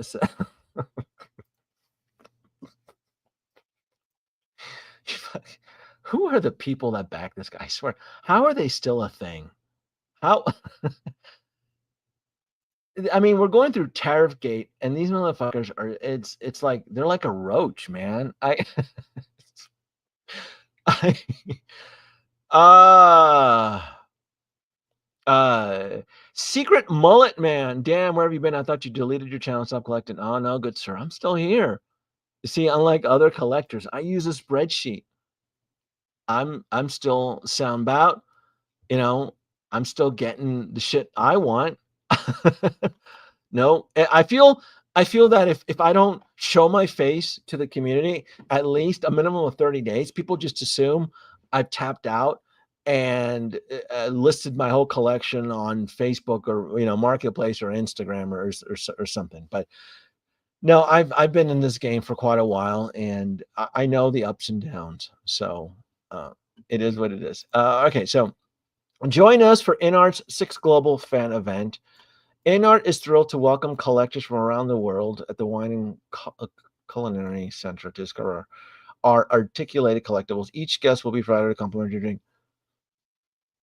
Who are the people that back this guy? I swear, how are they still a thing? How? I mean, we're going through tariff gate, and these motherfuckers are. It's like they're like a roach, man. I uh Secret Mullet Man. Damn, where have you been? I thought you deleted your channel, stopped collecting. Oh no, good sir, I'm still here. You see, unlike other collectors, I use a spreadsheet. I'm still sound bout. You know, I'm still getting the shit I want. No, I feel that if I don't show my face to the community at least a minimum of 30 days, people just assume I've tapped out and listed my whole collection on Facebook or Marketplace or Instagram or something. But no, I've been in this game for quite a while, and I know the ups and downs. So it is what it is. Okay, so join us for InArt's 6th Global Fan Event. InArt is thrilled to welcome collectors from around the world at the Wine and Culinary Center to discover our articulated collectibles. Each guest will be provided a complimentary drink.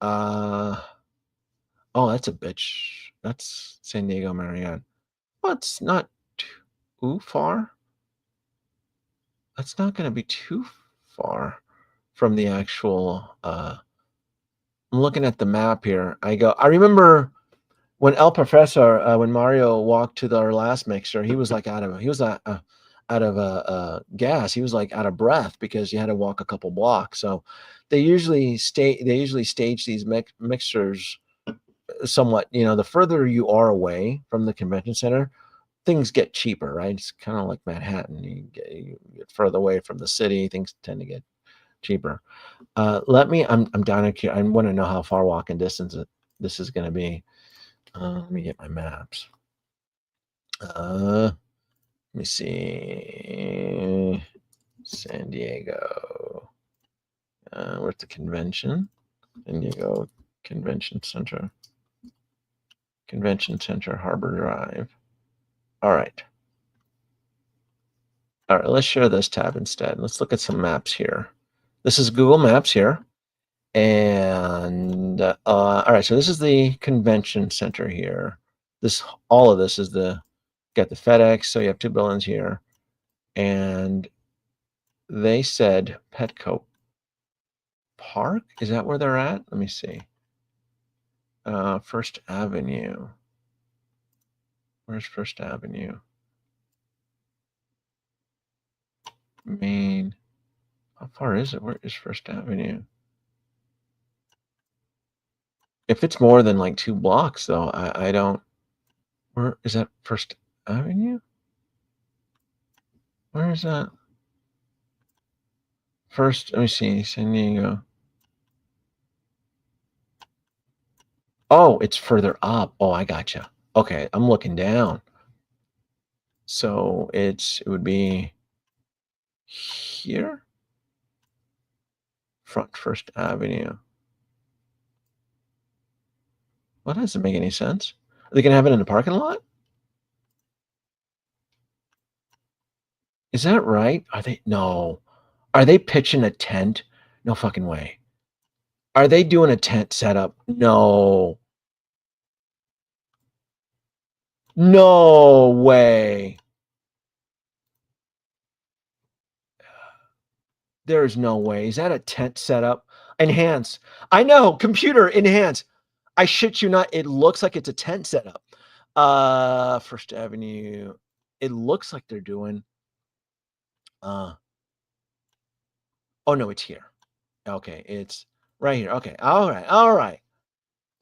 Oh, that's a bitch. That's San Diego Marriott. Well, it's not too far. That's not going to be too far from the actual. I'm looking at the map here. I remember when El Professor, when Mario walked to our last mixer, he was like out of gas. He was like out of breath because you had to walk a couple blocks. So they usually stage these mixers somewhat. The further you are away from the convention center, things get cheaper, right? It's kind of like Manhattan. You get further away from the city, things tend to get cheaper. I'm down here. I want to know how far walking distance this is going to be. Let me get my maps. Let me see. San Diego. Where's the convention? San Diego Convention Center. Convention Center, Harbor Drive. All right. All right, let's share this tab instead. Let's look at some maps here. This is Google Maps here. And all right, so this is the convention center here. All of this is got the FedEx, so you have two buildings here. And they said Petco Park. Is that where they're at? Let me see. First Avenue. Where's First Avenue? Main. How far is it? Where is First Avenue? If it's more than like 2 blocks, though, I don't. Where is that First Avenue? Where is that? First, let me see. San Diego. Oh, it's further up. Oh, I gotcha. Okay, I'm looking down. So it would be here? Front First Avenue. Well, that doesn't make any sense. Are they going to have it in the parking lot? Is that right? No. Are they pitching a tent? No fucking way. Are they doing a tent setup? No. No way. There's no way. Is that a tent setup? Enhance. I know. Computer, enhance. I shit you not. It looks like it's a tent setup. First Avenue. It looks like they're doing. Oh no, it's here. Okay, it's right here. Okay, all right.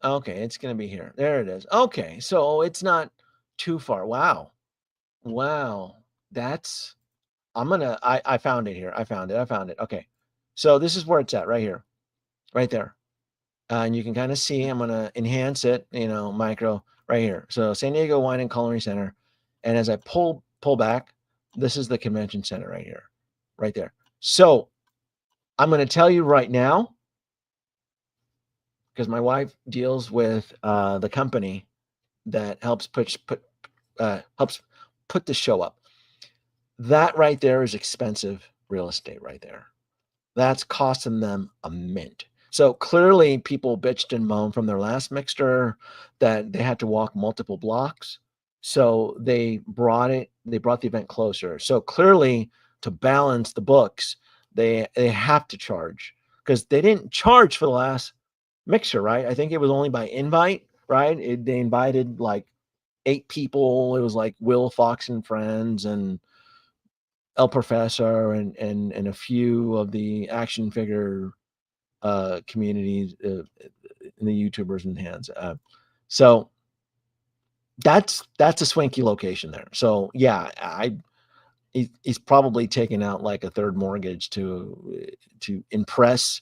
Okay, it's gonna be here. There it is. Okay, so it's not too far. Wow. That's. I found it here. I found it. Okay, so this is where it's at. Right here. Right there. And you can kind of see, I'm going to enhance it, micro right here. So San Diego Wine and Culinary Center. And as I pull back, this is the convention center right here, right there. So I'm going to tell you right now, because my wife deals with the company that helps put the show up. That right there is expensive real estate right there. That's costing them a mint. So clearly people bitched and moaned from their last mixer that they had to walk multiple blocks. So they brought the event closer. So clearly to balance the books, they have to charge because they didn't charge for the last mixer, right? I think it was only by invite, right? They invited like 8 people. It was like Will Fox and Friends and El Professor and a few of the action figure communities in the YouTubers and hands. So that's a swanky location there. So yeah, he's probably taking out like a third mortgage to impress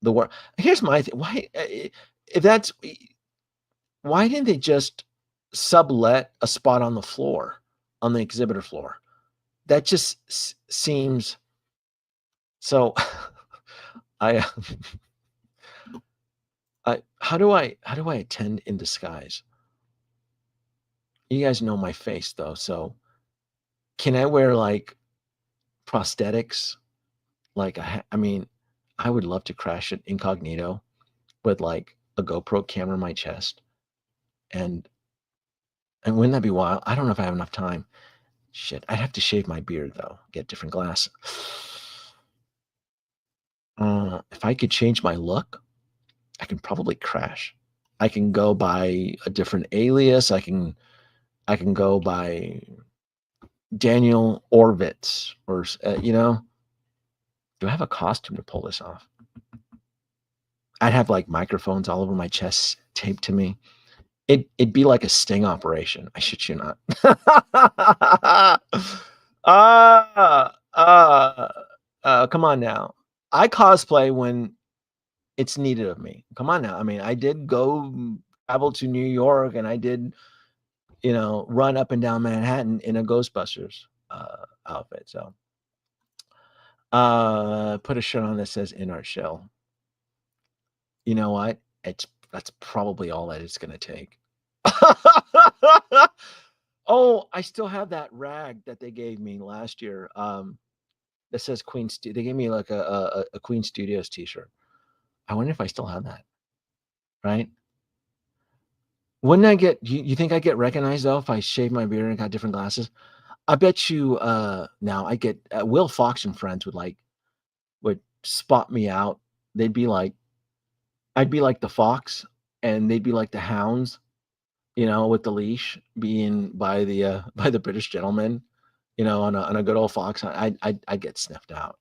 the world. Here's my thing: why didn't they just sublet a spot on the floor, on the exhibitor floor? That just seems so. I how do I attend in disguise? You guys know my face though, so can I wear like prosthetics? Like I mean, I would love to crash it incognito with like a GoPro camera in my chest, and wouldn't that be wild? I don't know if I have enough time. Shit, I'd have to shave my beard though, get different glass. If I could change my look, I can probably crash. I can go by a different alias. I can go by Daniel Orvitz, or you know. Do I have a costume to pull this off? I'd have like microphones all over my chest taped to me. It'd be like a sting operation. I shit you not. Come on now. I cosplay when it's needed of me. Come on now. I mean, I did go travel to New York, and I did, you know, run up and down Manhattan in a Ghostbusters outfit. So, put a shirt on that says InArt Shell. You know what? That's probably all that it's gonna take. Oh, I still have that rag that they gave me last year. That says Queen. They gave me like a Queen Studios T-shirt. I wonder if I still have that. Right? Wouldn't I get? You think I get recognized though if I shave my beard and got different glasses? I bet you. Now I get Will Fox and friends would spot me out. They'd be like, I'd be like the fox, and they'd be like the hounds, you know, with the leash being by the British gentleman, you know, on a good old fox. I'd get sniffed out.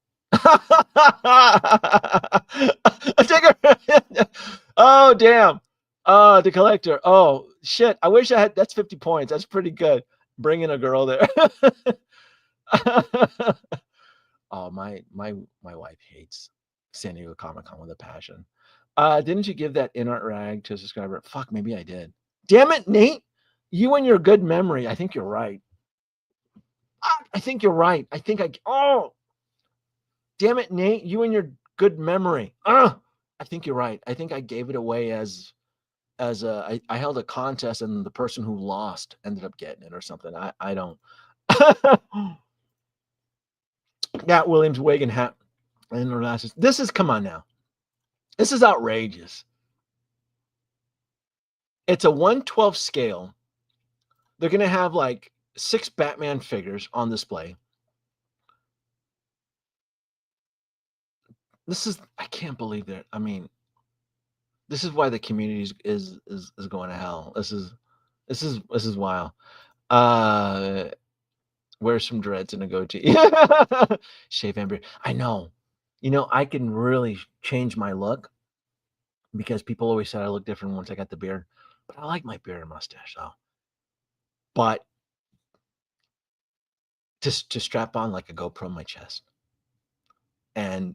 Oh damn. The collector. Oh shit. I wish I had. That's 50 points. That's pretty good. Bringing a girl there. Oh, my wife hates San Diego Comic-Con with a passion. Didn't you give that InArt rag to a subscriber? Fuck, maybe I did. Damn it, Nate. You and your good memory. I think you're right. I think you're right. I think oh, damn it, Nate. You and your good memory. I think you're right. I think I gave it away as I held a contest, and the person who lost ended up getting it or something. I don't. Nat Williams, Wagon hat, and glasses. This is, come on now. This is outrageous. It's a 1/12 scale. They're going to have like 6 Batman figures on display. This is, I can't believe that. I mean, this is why the community is going to hell. This is wild. Wear some dreads and a goatee. Shave and beard. I know. You know, I can really change my look, because people always said I look different once I got the beard. But I like my beard and mustache, so. But to strap on like a GoPro on my chest and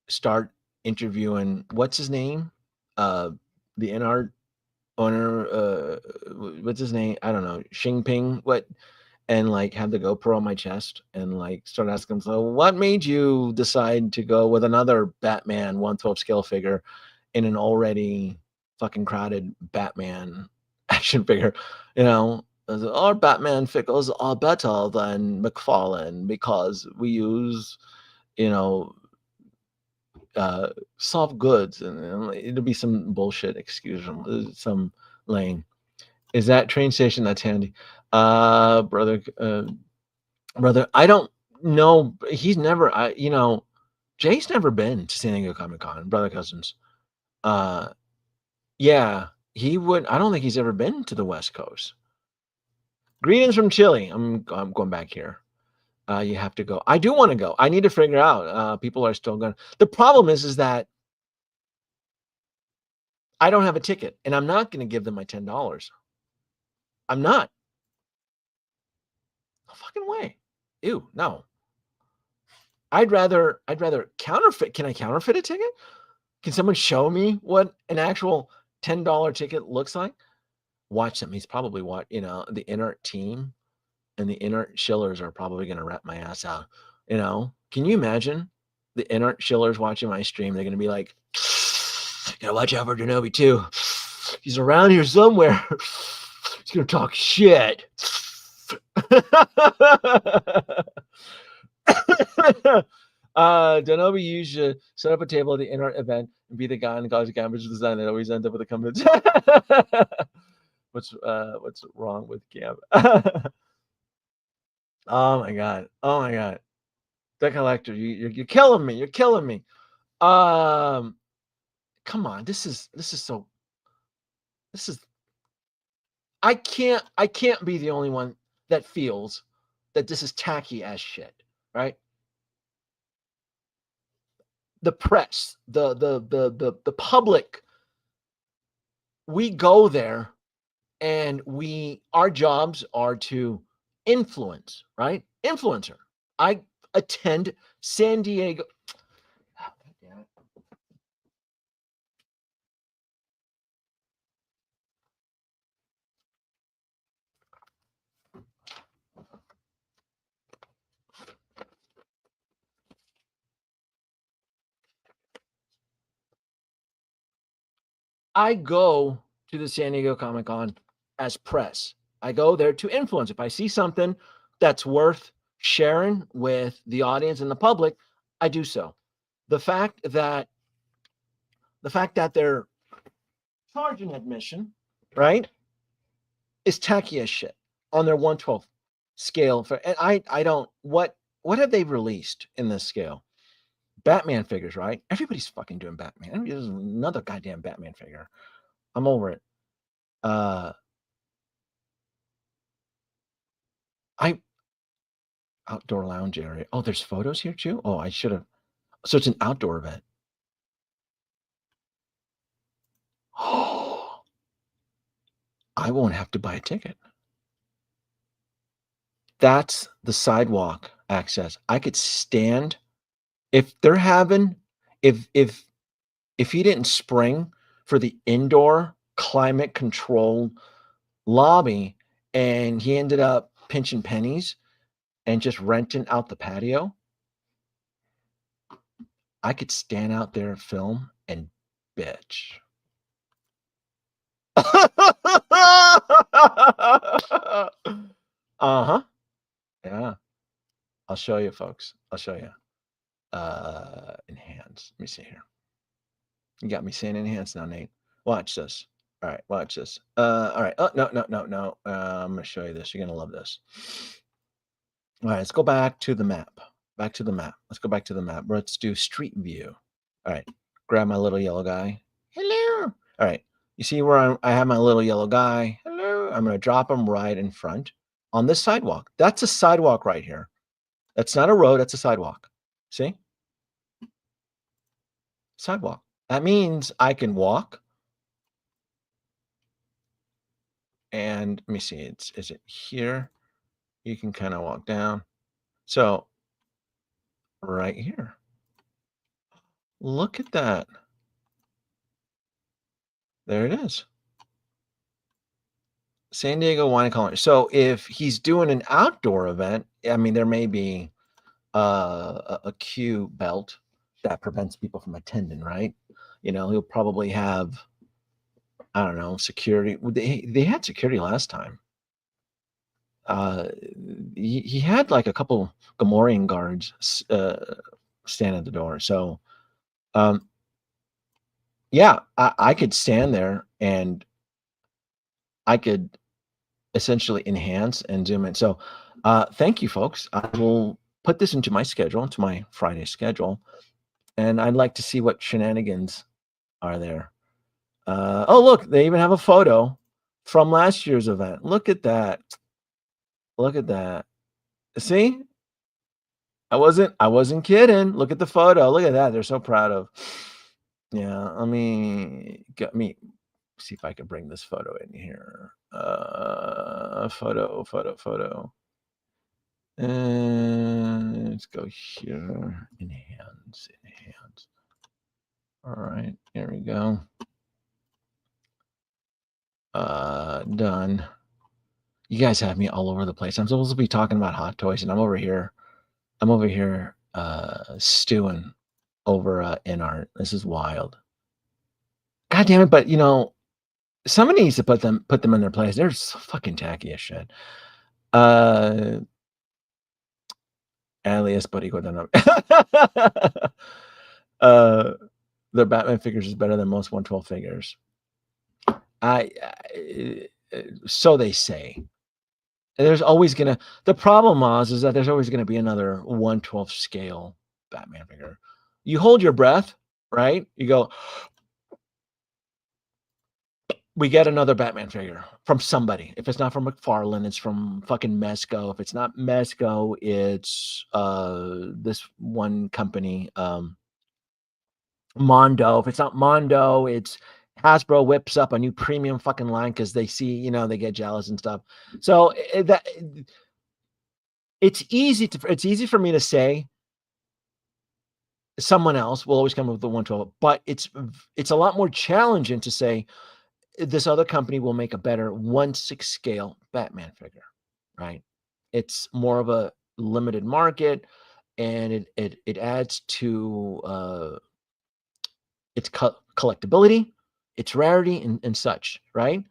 start interviewing, what's his name? The InArt owner, what's his name? I don't know, Xingping, what? And like have the GoPro on my chest and like start asking them, so what made you decide to go with another Batman 1/12 scale figure in an already fucking crowded Batman action figure? You know, our Batman figures are better than McFarlane because we use, you know, soft goods, and it'll be some bullshit excuse, some lame. Is that train station? That's handy. Brother, I don't know. He's never, you know, Jay's never been to San Diego Comic-Con, Brother Cousins. Yeah, he would. I don't think he's ever been to the West Coast. Greetings from Chile. I'm going back here. You have to go. I do want to go. I need to figure out. People are still going. The problem is that I don't have a ticket, and I'm not going to give them my $10. I'm not. No fucking way. Ew, no. I'd rather counterfeit. Can I counterfeit a ticket? Can someone show me what an actual $10 ticket looks like? Watch them. He's probably you know, the InArt team and the InArt shillers are probably going to rap my ass out. You know, can you imagine the InArt shillers watching my stream? They're going to be like, gotta watch out for Danoby2. He's around here somewhere. He's He's gonna talk shit. Danoby usually set up a table at the InArt event and be the guy in the college campus design that always ends up with a comment. What's wrong with Gam? Oh my god! Oh my god! The collector, you're killing me! You're killing me! Come on, this is so. This is. I can't be the only one that feels that this is tacky as shit, right? The press, the public, we go there and our jobs are to influence, right? Influencer. I attend San Diego. I go to the San Diego Comic-Con as press. I go there to influence. If I see something that's worth sharing with the audience and the public, I do so. The fact that they're charging admission, right, is tacky as shit on their 1/12 scale. And I don't, what have they released in this scale? Batman figures, right? Everybody's fucking doing Batman. There's another goddamn Batman figure. I'm over it. Outdoor lounge area. Oh, there's photos here too? Oh, I should have. So it's an outdoor event. Oh, I won't have to buy a ticket. That's the sidewalk access. I could stand if they're having if he didn't spring for the indoor climate control lobby and he ended up pinching pennies and just renting out the patio, I could stand out there, film, and bitch. Uh-huh. Yeah. I'll show you, folks. I'll show you. Enhance. Let me see here. You got me saying enhance now, Nate. Watch this. All right, watch this. All right. Oh, no. I'm gonna show you this. You're gonna love this. All right, let's go back to the map. Back to the map. Let's go back to the map. Let's do street view. All right. Grab my little yellow guy. Hello. All right. You see where I have my little yellow guy? Hello. I'm going to drop him right in front on this sidewalk. That's a sidewalk right here. That's not a road. That's a sidewalk. See? Sidewalk. That means I can walk. And let me see. Is it here? You can kind of walk down. So right here. Look at that. There it is. San Diego Wine and Culinary. So if he's doing an outdoor event, I mean, there may be a queue belt that prevents people from attending, right? You know, he'll probably have, I don't know, security. They had security last time. He had like a couple Gamorrean guards stand at the door. So, yeah, I could stand there and I could essentially enhance and zoom in. So, thank you, folks. I will put this into my schedule, into my Friday schedule, and I'd like to see what shenanigans are there. Oh, look, they even have a photo from last year's event. Look at that. Look at that. See? I wasn't kidding. Look at the photo. Look at that. They're so proud of. Yeah, let me see if I can bring this photo in here. Photo. And let's go here. Enhance. All right, here we go. Done. You guys have me all over the place. I'm supposed to be talking about hot toys, and I'm over here stewing over InArt. This is wild. God damn it! But you know, Somebody needs to put them in their place. They're so fucking tacky as shit. Alias Buddy Danoby. Their Batman figures is better than most 112 figures. So they say. There's always gonna. The problem is that there's always gonna be another 112 scale Batman figure. You hold your breath, right? You go. We get another Batman figure from somebody. If it's not from McFarlane, it's from fucking Mezco. If it's not Mezco, it's this one company, Mondo. If it's not Mondo, it's Hasbro whips up a new premium fucking line because they see, you know, they get jealous and stuff. So it's easy for me to say someone else will always come up with the 112, but it's a lot more challenging to say this other company will make a better 1/6 scale Batman figure, right? It's more of a limited market, and it adds to its collectability, its rarity, and such, right?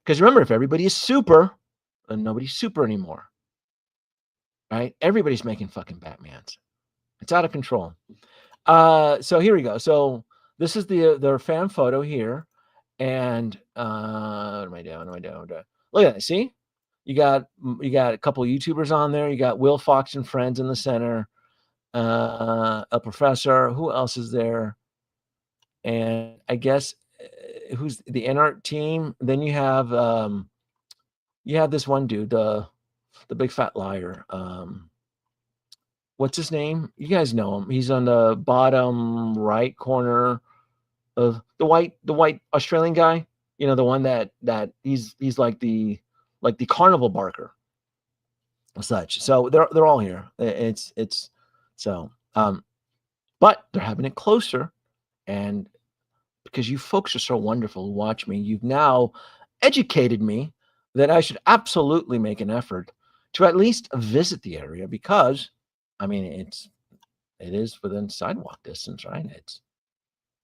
Because remember, if everybody is super, then nobody's super anymore, right? Everybody's making fucking Batmans. It's out of control. So here we go. So this is their fan photo here. And what am I doing? Look at that. See, you got a couple of YouTubers on there. You got Will Fox and Friends in the center. A professor. Who else is there? And I guess who's the InArt team? Then you have this one dude, the big fat liar. What's his name? You guys know him. He's on the bottom right corner of the white Australian guy, you know, the one that he's like the carnival barker such. So they're all here. It's so but they're having it closer, and because you folks are so wonderful who watch me, you've now educated me that I should absolutely make an effort to at least visit the area, because I mean it is within sidewalk distance, right? It's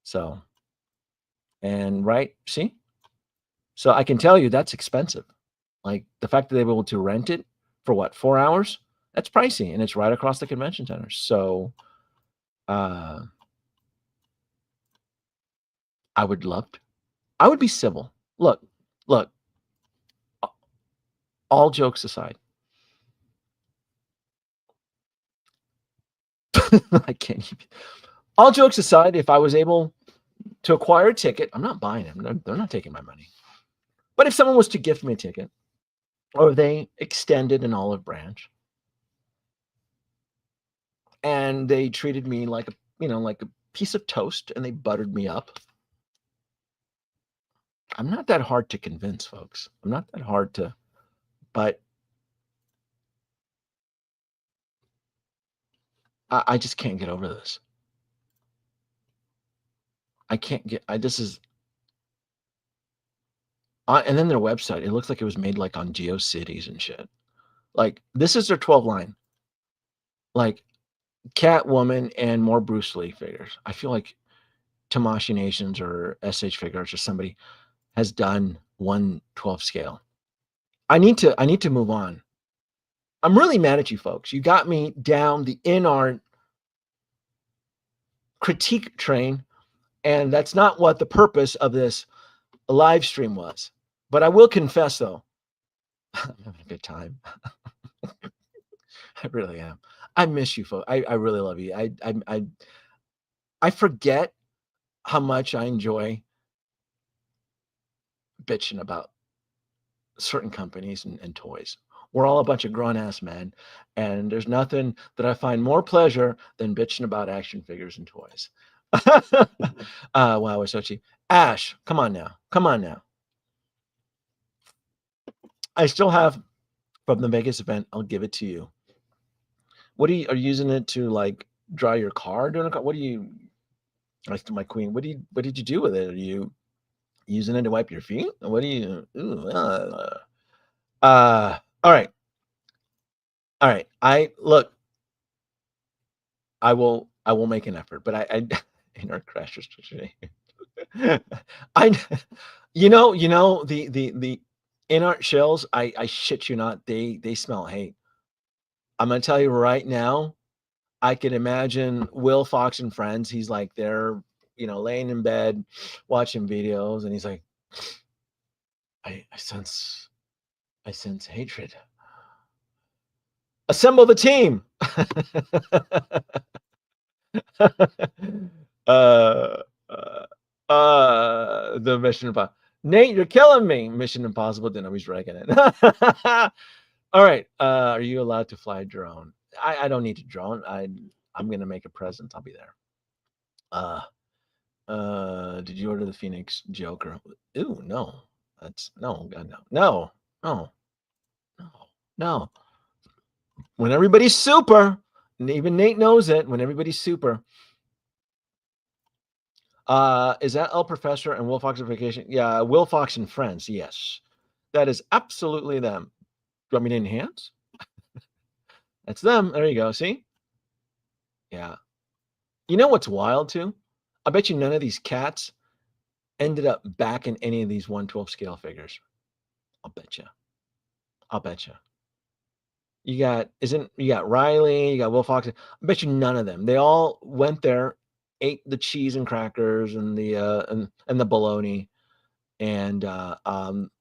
so. And right, see? So I can tell you that's expensive. Like the fact that they were able to rent it for what, 4 hours? That's pricey, and it's right across the convention center. So I would I would be civil. Look, all jokes aside. I can't even. All jokes aside, if I was able to acquire a ticket, I'm not buying them. They're not taking my money. But if someone was to gift me a ticket, or they extended an olive branch, and they treated me like a piece of toast, and they buttered me up, I'm not that hard to convince, folks. I'm not that hard to, but I just can't get over this. I can't get. This is. And then their website, it looks like it was made like on GeoCities and shit. Like this is their 12 line. Like Catwoman and more Bruce Lee figures. I feel like Tamashii Nations or SH Figures or somebody has done 1/12 scale. I need to move on. I'm really mad at you folks. You got me down the InArt critique train, and that's not what the purpose of this live stream was. But I will confess, though, I'm having a good time. I really am. I miss you, folks. I really love you. I forget how much I enjoy bitching about certain companies and toys. We're all a bunch of grown-ass men, and there's nothing that I find more pleasure than bitching about action figures and toys. Wow, we're so cheap. Ash, come on now. Come on now. I still have from the Vegas event. I'll give it to you. What are you using it to, like, dry your car doing a car? What do you, like, my queen? What did you do with it? Are you using it to wipe your feet? What do you? All right. I look. I will make an effort, but I in our crashers today. I You know the InArt shells. I shit you not. They smell hate. I'm gonna tell you right now. I can imagine Will Fox and friends. He's like they're laying in bed watching videos, and he's like, I sense hatred. Assemble the team. uh, the Mission Impossible. Nate, you're killing me. Mission Impossible. Danoby's wrecking it. All right. Are you allowed to fly a drone? I don't need a drone. I'm gonna make a present. I'll be there. Did you order the Phoenix Joker? Ooh, no. That's no, God, no, no, no. When everybody's super, and even Nate knows it. When everybody's super. Is that El Professor and Will Fox on Vacation? Yeah, Will Fox and Friends. Yes, that is absolutely them. Do you want me to enhance? That's them. There you go. See? Yeah. You know what's wild too? I bet you none of these cats ended up back in any of these 1/12 scale figures. I'll bet you. I'll bet you. You got Riley, you got Will Fox. I bet you none of them. They all went there, ate the cheese and crackers and the and the bologna, and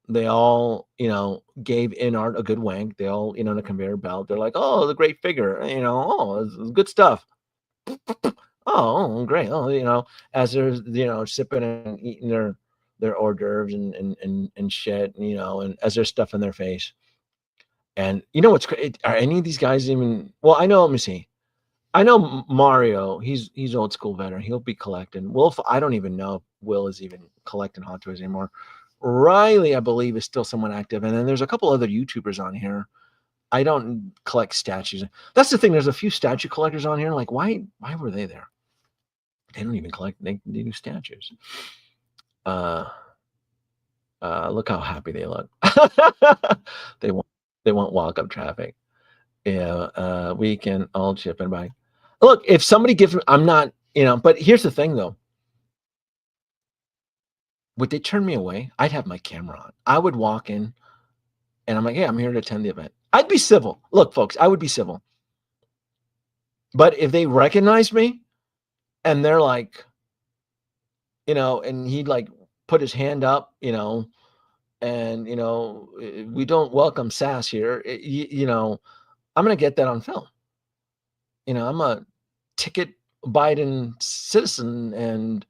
they all gave InArt a good wank. They all on a conveyor belt. They're like, oh, the great figure, oh, it's good stuff. Oh, great. Oh, as they're sipping and eating their hors d'oeuvres and shit, and as they're stuffing their face. And what's great? Are any of these guys even? Well, I know. Let me see. I know Mario. He's old school veteran. He'll be collecting. Wolf. I don't even know if Will is even collecting Hot Toys anymore. Riley, I believe, is still somewhat active. And then there's a couple other YouTubers on here. I don't collect statues. That's the thing. There's a few statue collectors on here. Like, why were they there? They don't even collect. They do statues. Look how happy they look. They won't walk up traffic. Yeah, we can all chip and buy. Look, if somebody gives me, I'm not, but here's the thing though. Would they turn me away? I'd have my camera on. I would walk in and I'm like, hey, I'm here to attend the event. I'd be civil. Look, folks, I would be civil. But if they recognize me and they're like, and he'd like put his hand up, and, we don't welcome sass here, I'm going to get that on film. I'm a ticket Biden citizen, and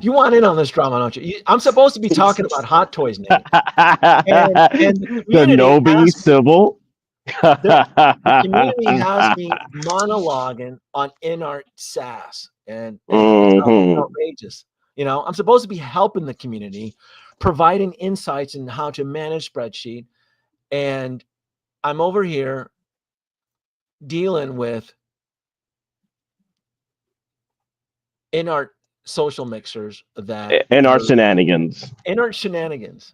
you want in on this drama, don't you? I'm supposed to be talking about Hot Toys, Nate. And the Danoby civil. the community has me monologuing on InArt sass, and it's outrageous. I'm supposed to be helping the community, providing insights in how to manage spreadsheet, and I'm over here dealing with InArt social mixers that InArt shenanigans. InArt shenanigans,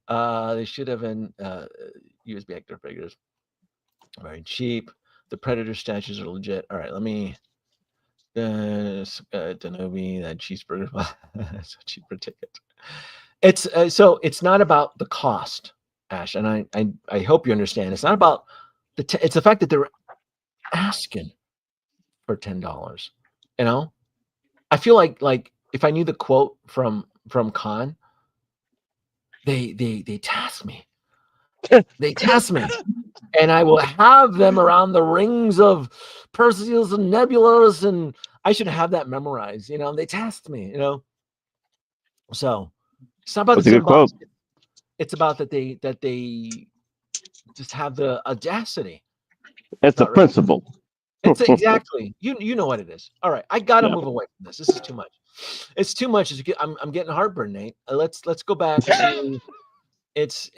they should have been USB Ecto figures. Very cheap. The Predator statues are legit. All right, let me Danoby, that cheeseburger. It's a cheaper ticket. It's so it's not about the cost, Ash, and I hope you understand. It's not about it's the fact that they're asking for $10. I feel like if I knew the quote from Khan, they task me. They task me, and I will have them around the rings of Perseus and Nebulas, and I should have that memorized. They tasked me. So it's not about That's the a good quote. It's about that they just have the audacity. It's a principle. It's exactly you know what it is. All right, I gotta move away from this. This is too much. It's too much. I'm getting heartburn, Nate. Let's go back to it's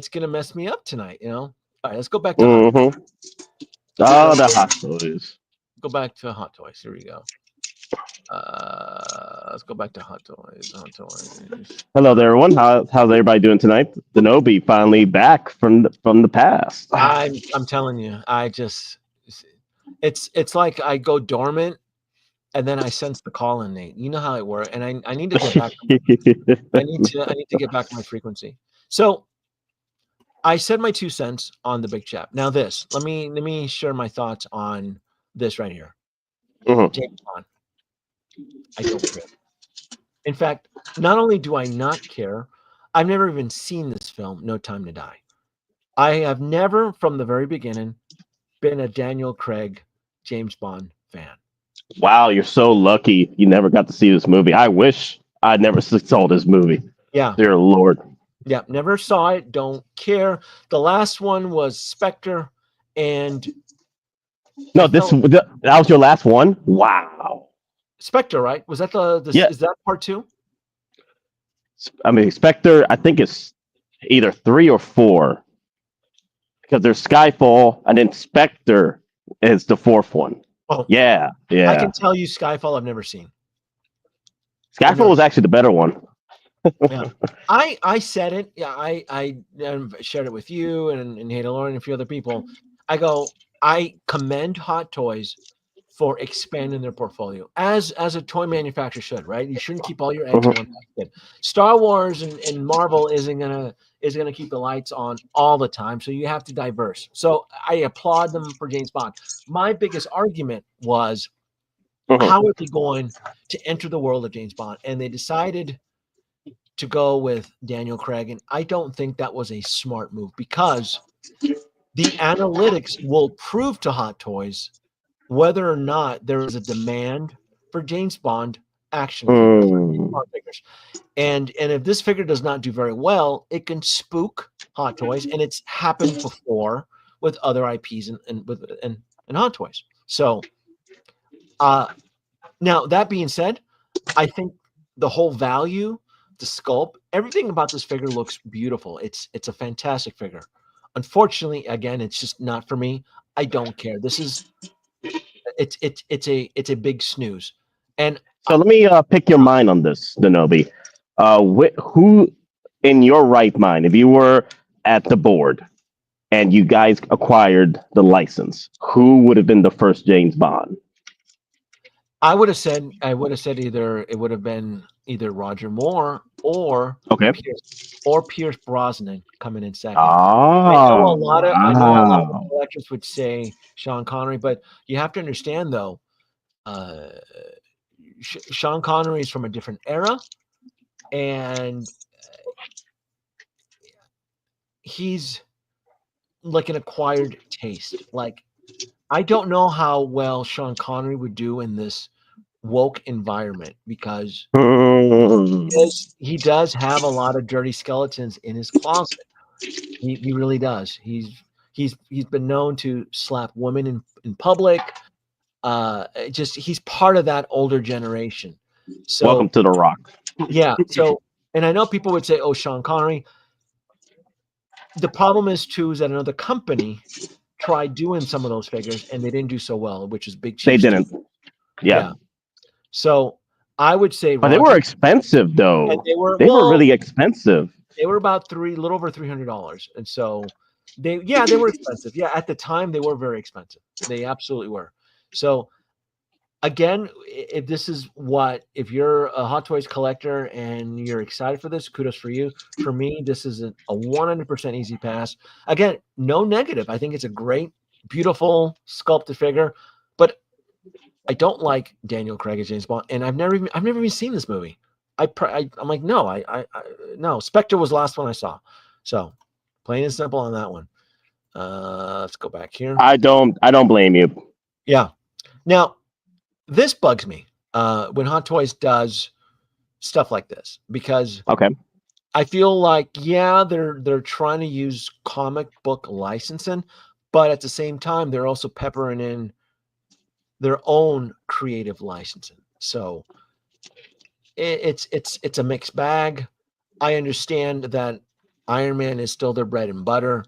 gonna mess me up tonight. All right, let's go back to Hot Toys. Oh, the Hot Toys. Go back to Hot Toys. Here we go. Let's go back to Hot Toys. Hot Toys. Hello there, everyone. How's everybody doing tonight? Danoby finally back from the past. I'm telling you, it's like I go dormant and then I sensed the call in, Nate. You know how it works, and I need to get back. I need to get back to my frequency. So I said my 2 cents on the big chap. Now this, let me share my thoughts on this right here. James Bond. I don't care. In fact, not only do I not care, I've never even seen this film, No Time to Die. I have never, from the very beginning, been a Daniel Craig James Bond fan. Wow, you're so lucky you never got to see this movie. I wish I never saw this movie. Yeah. Dear Lord. Yeah, never saw it, don't care. The last one was Spectre, and no, that was your last one? Wow. Spectre, right? Was that yeah. Is that part 2? I mean, Spectre, I think it's either 3 or 4. Because there's Skyfall, and then Spectre is the 4th one. Oh, yeah. I can tell you Skyfall I've never seen. Skyfall was actually the better one. Yeah, I said it. Yeah, I shared it with you and Hada Lauren and a few other people. I commend Hot Toys for expanding their portfolio as a toy manufacturer should, right? You shouldn't keep all your eggs in one basket. Star Wars and Marvel isn't gonna keep the lights on all the time, so you have to diverse. So I applaud them for James Bond. My biggest argument was how are they going to enter the world of James Bond, and they decided to go with Daniel Craig, and I don't think that was a smart move because the analytics will prove to Hot Toys whether or not there is a demand for James Bond action figures. And if this figure does not do very well, it can spook Hot Toys, and it's happened before with other IPs and Hot Toys. So now that being said, I think the whole value, the sculpt, everything about this figure looks beautiful. It's a fantastic figure. Unfortunately, again, it's just not for me. I don't care. This is it's a big snooze. And so let me pick your mind on this, Danoby. Who in your right mind, if you were at the board and you guys acquired the license, who would have been the first James Bond? I would have said either it would have been either Roger Moore or Pierce Brosnan coming in second. I know a lot of collectors would say Sean Connery, but you have to understand though, Sean Connery is from a different era, and he's like an acquired taste. Like, I don't know how well Sean Connery would do in this woke environment because he does have a lot of dirty skeletons in his closet. He really does. He's been known to slap women in public. He's part of that older generation. So welcome to the Rock. Yeah. So, and I know people would say, "Oh, Sean Connery." The problem is too is that another company tried doing some of those figures and they didn't do so well, which is Big Chief. They didn't. Yeah. So I would say, but they were expensive though. They were really expensive. They were about a little over $300, and so they were expensive. Yeah, at the time they were very expensive. They absolutely were. So again, if you're a Hot Toys collector and you're excited for this, kudos for you. For me, this is a 100% easy pass. Again, no negative. I think it's a great, beautiful sculpted figure, but I don't like Daniel Craig as James Bond, and I've never even seen this movie. I'm like, no. Spectre was the last one I saw. So plain and simple on that one. Let's go back here. I don't blame you. Yeah. Now, this bugs me when Hot Toys does stuff like this because I feel like they're trying to use comic book licensing, but at the same time they're also peppering in their own creative licensing. So it's a mixed bag. I understand that Iron Man is still their bread and butter.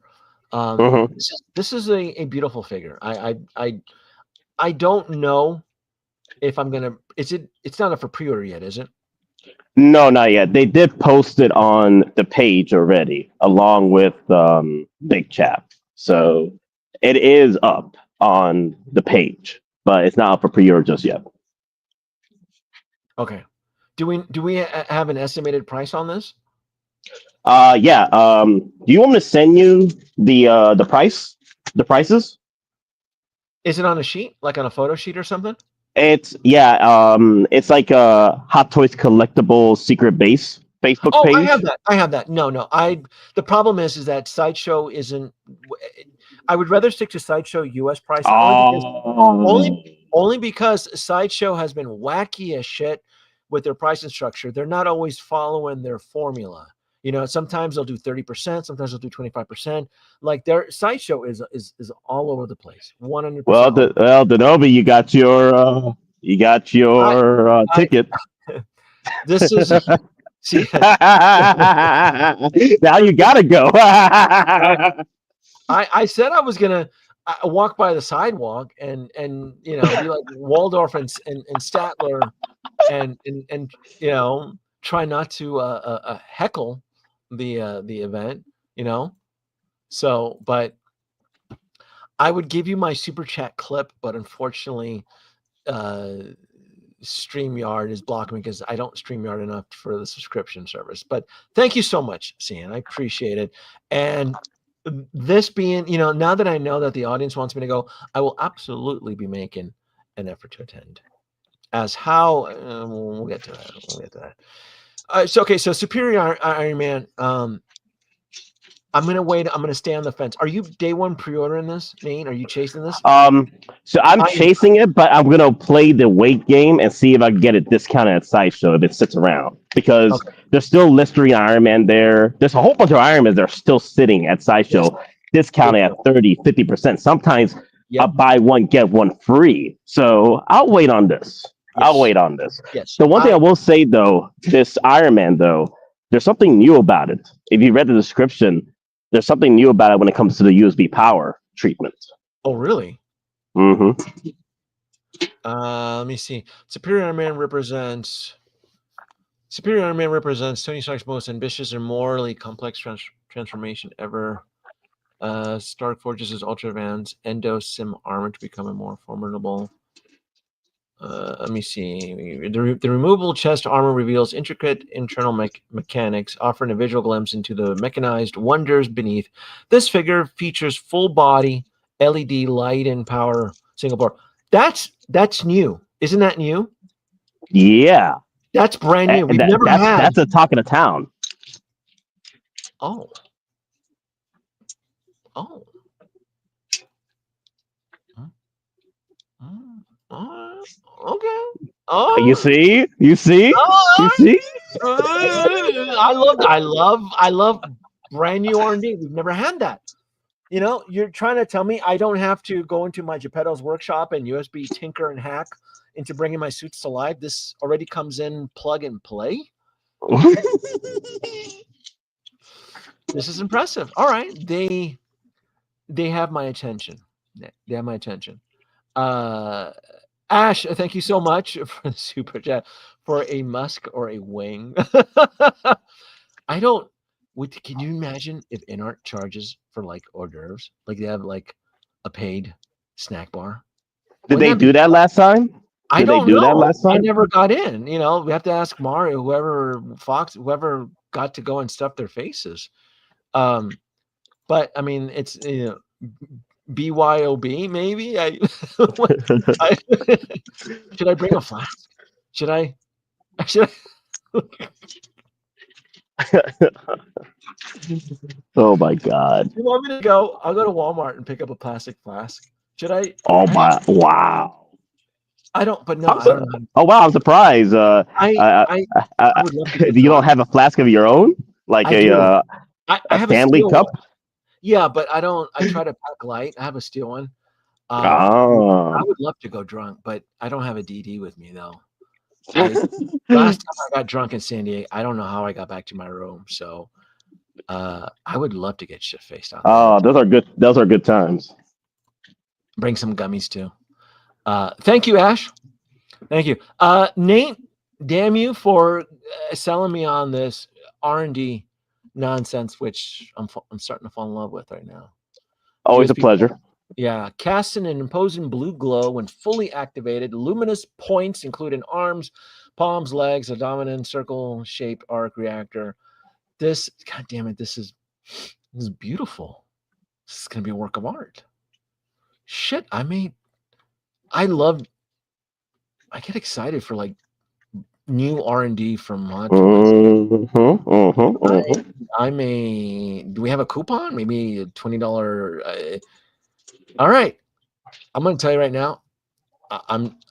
This is a beautiful figure. I don't know if I'm gonna. It's not up for pre-order yet, is it? No, not yet. They did post it on the page already, along with Big Chap. So it is up on the page, but it's not up for pre-order just yet. Okay. Do we have an estimated price on this? Yeah. Do you want me to send you the prices? Is it on a sheet, like on a photo sheet or something? It's yeah. It's like a Hot Toys collectible secret base Facebook Oh, I have page. that. I have that. No. The problem is that Sideshow isn't. I would rather stick to Sideshow US pricing only Oh. only because Sideshow has been wacky as shit with their pricing structure. They're not always following their formula. You know, sometimes they'll do 30%, sometimes they'll do 25%. Like their Sideshow is all over the place, 100%. Danoby, you got I your I ticket. this is see Now you gotta go. I said I was gonna walk by the sidewalk and you know be like Waldorf and Statler and you know try not to heckle the event, you know. So, but I would give you my super chat clip, but unfortunately, uh, StreamYard is blocking me because I don't StreamYard enough for the subscription service. But thank you so much, Cian. I appreciate it. And this being, you know, now that I know that the audience wants me to go, I will absolutely be making an effort to attend. As how we'll get to that. We'll get to that. So okay, so Superior Iron Man. I'm gonna wait. I'm gonna stay on the fence. Are you day one pre-ordering this, Nate? Are you chasing this? So I'm I am. chasing it, but I'm gonna play the wait game and see if I can get it discounted at Sideshow if it sits around. Because Okay. there's still Listerine Iron Man there. There's a whole bunch of Iron Mans that are still sitting at Yes. Sideshow, discounted at 30, 50%. Sometimes a Yep. buy one, get one free. So I'll wait on this. I'll Yes. wait on this. Yes. The one thing I will say though, this Iron Man though, there's something new about it. If you read the description, there's something new about it when it comes to the USB power treatment. Oh, really? Mm-hmm. Let me see. Superior Iron Man represents Tony Stark's most ambitious and morally complex transformation ever. Stark forges his Ultra Van's Endo Sim armor to become a more formidable. Let me see. The removable chest armor reveals intricate internal mechanics, offering a visual glimpse into the mechanized wonders beneath. This figure features full body LED light and power single board. That's new. Isn't that new? Yeah. That's brand new. We've never had. That's a talk of the town. Oh. Oh. Okay. You Oh. see? You see? You see? I love brand new R&D. We've never had that. You know, you're trying to tell me I don't have to go into my Geppetto's workshop and USB tinker and hack into bringing my suits to life. This already comes in plug and play. This is impressive. All right, they have my attention. They have my attention. Ash, thank you so much for the super chat. For a musk or a wing. I don't. Can you imagine if InArt charges for like hors d'oeuvres? Like they have like a paid snack bar. Did Wouldn't they that be do that last time? I Did they don't do that know. last I time? never got in. You know, we have to ask Mario, whoever Fox, whoever got to go and stuff their faces. But I mean, it's you know, BYOB maybe. I should I bring a flask? Should I? Should I? Oh my god. You want me to go? I'll go to Walmart and pick up a plastic flask. Should I? Oh my wow. I don't. But no, I don't know. Oh wow, I'm surprised. I would love to go You don't drunk. have a flask of your own? Like I do. I a have a Stanley steel cup? one. Yeah, but I don't. I try to pack light. I have a steel one. I Oh. would love to go drunk, but I don't have a DD with me though. Last time I got drunk in San Diego, I don't know how I got back to my room. So I would love to get shit faced out there. Oh, those are good. Those are good times. Bring some gummies too. Thank you, Ash. Thank you, Nate. Damn you for selling me on this R&D nonsense, which I'm starting to fall in love with right now. Always a USB pleasure. Yeah, casts in an imposing blue glow when fully activated. Luminous points including arms, palms, legs, a dominant circle shape arc reactor. This, god damn it, this is beautiful. This is gonna be a work of art. Shit, I get excited for like new R&D from Hot Toys. Do we have a coupon? Maybe a $20. All right, I'm gonna tell you right now.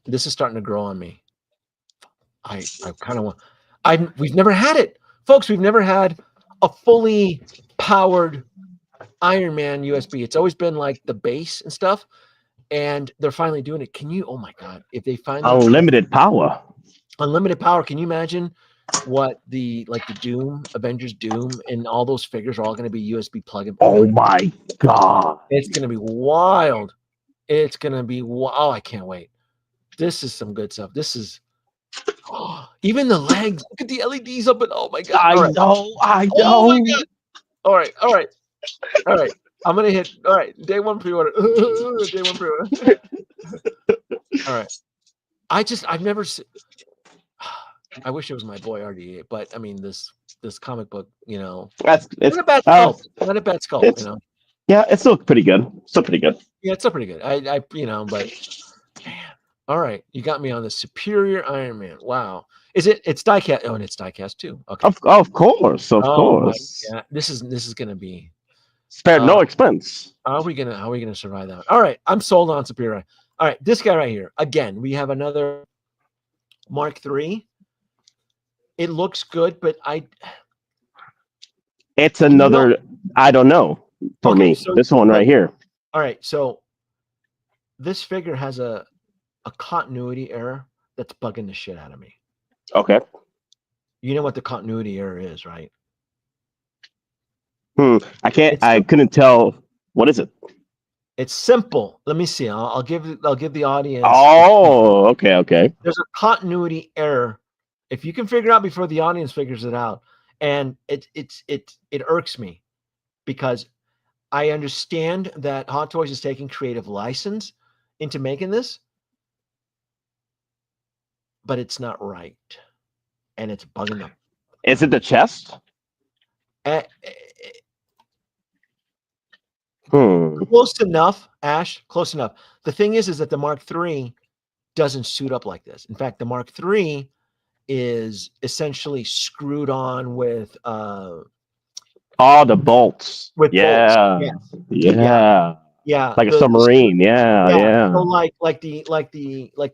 This is starting to grow on me. I kind of want. We've never had it, folks. We've never had a fully powered Iron Man USB. It's always been like the base and stuff, and they're finally doing it. Can you? Oh my god! If they finally unlimited power, unlimited power, can you imagine what the Doom, Avengers Doom, and all those figures are all going to be USB plug-in? oh my god! It's going to be wild. It's going to be oh, I can't wait. This is some good stuff. This is even the legs. Look at the LEDs up and oh my god! I know. Oh my god! All right. I'm gonna hit. All right, day one pre-order. Day one pre-order. All right. I've never seen. I wish it was my boy RDA, but I mean this comic book, it's not a bad sculpt. Not a bad sculpt, Yeah, it's still pretty good. Still pretty good. Yeah, it's still pretty good. But man, all right, you got me on the Superior Iron Man. Wow, it's diecast? Oh, and it's diecast too. Okay, of course. Yeah, this is gonna be spared no expense. How are we gonna survive that? All right, I'm sold on Superior. All right, this guy right here. Again, we have another Mark III. It looks good, but it's another. I don't know for me. So, this one right here. All right, so this figure has a continuity error that's bugging the shit out of me. Okay. You know what the continuity error is, right? I can't. I couldn't tell. What is it? It's simple. Let me see. I'll give the audience. Oh, okay. There's a continuity error. If you can figure it out before the audience figures it out, and it irks me because I understand that Hot Toys is taking creative license into making this, but it's not right, and it's bugging them. Is it the chest? Close enough, Ash. Close enough. The thing is that the Mark III doesn't suit up like this. In fact, the Mark III is essentially screwed on with the bolts. With bolts. Yeah. Like a submarine. Yeah. So like the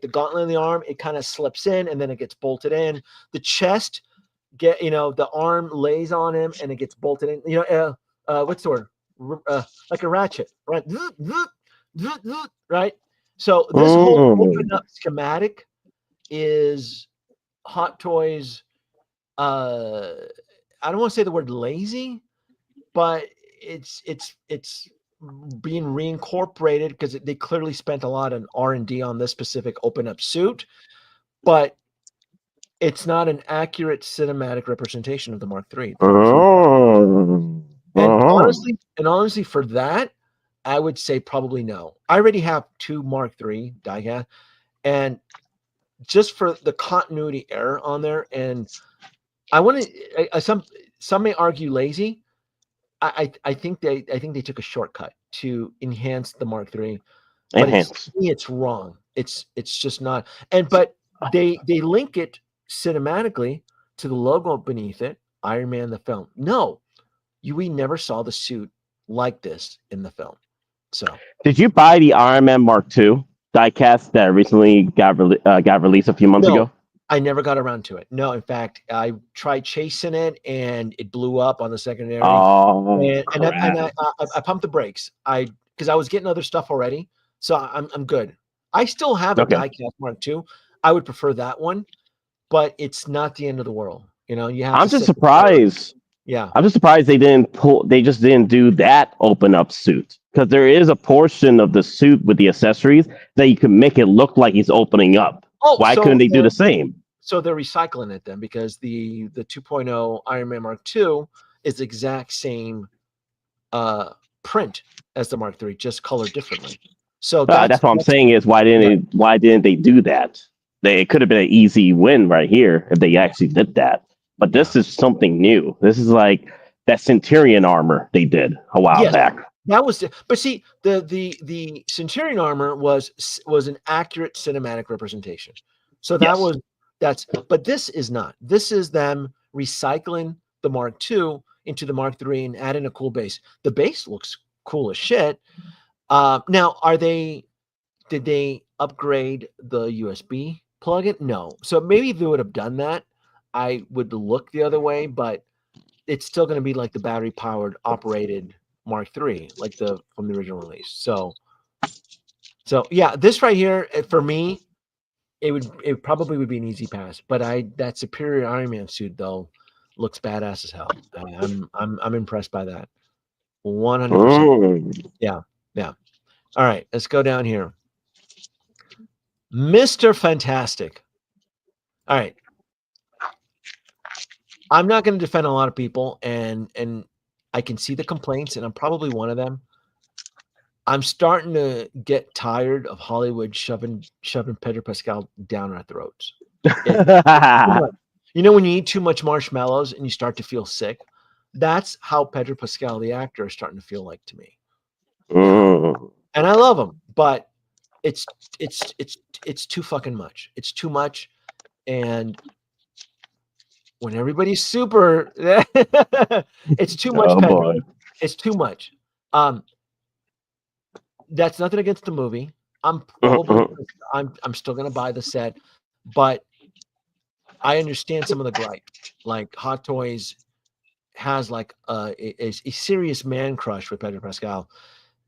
gauntlet in the arm, it kind of slips in and then it gets bolted in. The chest, the arm lays on him and it gets bolted in. What's the word? Like a ratchet, right? Right. So this whole open up schematic is Hot Toys. I don't want to say the word lazy, but it's being reincorporated because they clearly spent a lot of R&D on this specific open up suit, but it's not an accurate cinematic representation of the Mark III. And honestly, for that, I would say probably no. I already have 2 Mark III diecast, and just for the continuity error on there, and I want to. Some may argue lazy. I think they took a shortcut to enhance the Mark III, but it's wrong. It's just not. But they link it cinematically to the logo beneath it, Iron Man the film. No, we never saw the suit like this in the film. So, did you buy the Iron Man Mark II diecast that recently got released a few months ago? I never got around to it. No, in fact, I tried chasing it and it blew up on the secondary. And I pumped the brakes. Because I was getting other stuff already, so I'm good. I still have a diecast Mark II. I would prefer that one, but it's not the end of the world. You have. I'm just surprised. Yeah, I'm just surprised they just didn't do that open up suit, because there is a portion of the suit with the accessories that you can make it look like he's opening up. Why couldn't they do the same? So they're recycling it then, because the 2.0 Iron Man Mark II is the exact same print as the Mark III, just colored differently. So That's what I'm saying is why didn't they do that? It could have been an easy win right here if they actually did that. But this is something new. This is like that Centurion armor they did a while back. That was, but see, the Centurion armor was an accurate cinematic representation. So but this is not. This is them recycling the Mark II into the Mark III and adding a cool base. The base looks cool as shit. Now, did they upgrade the USB plug-in? No. So maybe if they would have done that, I would look the other way, but it's still going to be like the battery-powered operated Mark III, like from the original release. So yeah, this right here for me, it probably would be an easy pass. But that Superior Iron Man suit though looks badass as hell. I'm impressed by that. 100%. Yeah. All right, let's go down here. Mr. Fantastic. All right. I'm not going to defend a lot of people, and I can see the complaints, and I'm probably one of them. I'm starting to get tired of Hollywood shoving Pedro Pascal down our throats. You know, when you eat too much marshmallows and you start to feel sick, that's how Pedro Pascal, the actor, is starting to feel like to me. And I love him, but it's too fucking much. It's too much, and when everybody's super, it's too much. Pedro. It's too much. That's nothing against the movie. I'm still gonna buy the set, but I understand some of the gripe. Like Hot Toys has like a serious man crush with Pedro Pascal,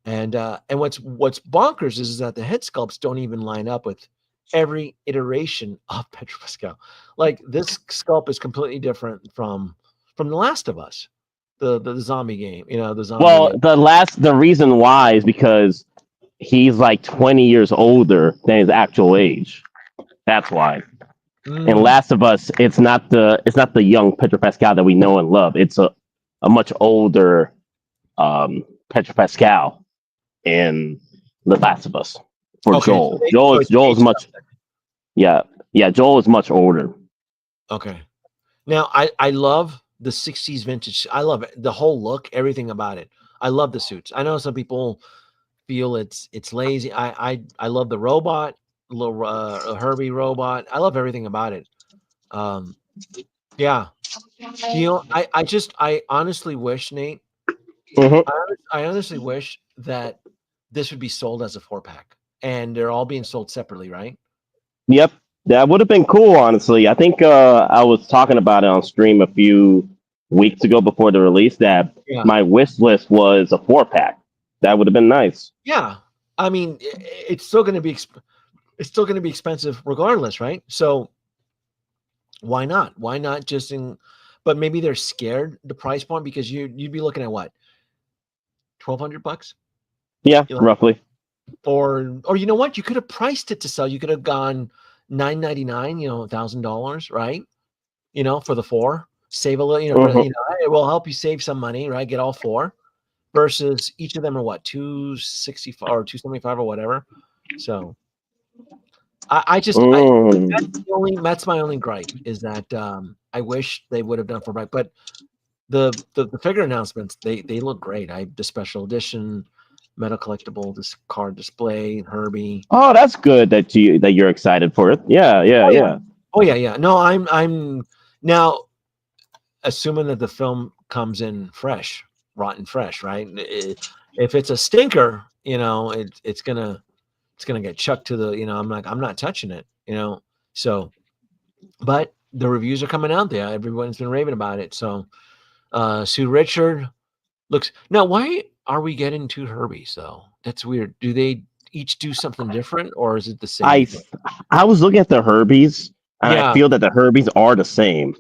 and what's bonkers is that the head sculpts don't even line up with every iteration of Pedro Pascal. Like this sculpt is completely different from The Last of Us, the zombie game. You know, the zombie. Well, game. the reason why is because he's like 20 years older than his actual age. That's why. In Last of Us, it's not the young Pedro Pascal that we know and love. It's a much older Pedro Pascal in The Last of Us. For Joel. Joel is much Joel is much older. Okay. Now I love the 60s vintage. I love it. The whole look, everything about it. I love the suits. I know some people feel it's lazy. I love the robot, little Herbie robot. I love everything about it. Yeah. You know, I honestly wish, Nate. I honestly wish that this would be sold as a 4-pack, and they're all being sold separately, right? Yep, that would have been cool. Honestly, I think I was talking about it on stream a few weeks ago before the release that my wish list was a 4-pack. That would have been nice. Yeah, I mean, it's still going to be expensive regardless, right? So why not? Why not just but maybe they're scared the price point because you'd be looking at what, $1,200? Yeah, roughly. Or you know what? You could have priced it to sell. You could have gone $999, $1,000, right? For the 4, save a little. It will help you save some money, right? Get all 4, versus each of them are what, 265 or 275 or whatever. So that's my only gripe is that I wish they would have done for right, but the figure announcements they look great. The special edition Meta Collectible, this card display, Herbie. Oh, that's good that you're excited for it. Yeah. Oh yeah. No, I'm now assuming that the film comes in fresh, rotten fresh, right? If it's a stinker, it's gonna get chucked to the, I'm not touching it, So, but the reviews are coming out there. Everyone's been raving about it. So, Sue Richard looks now. Why are we getting 2 Herbies though? That's weird. Do they each do something different, or is it the same? I was looking at the Herbies, and I feel that the Herbies are the same.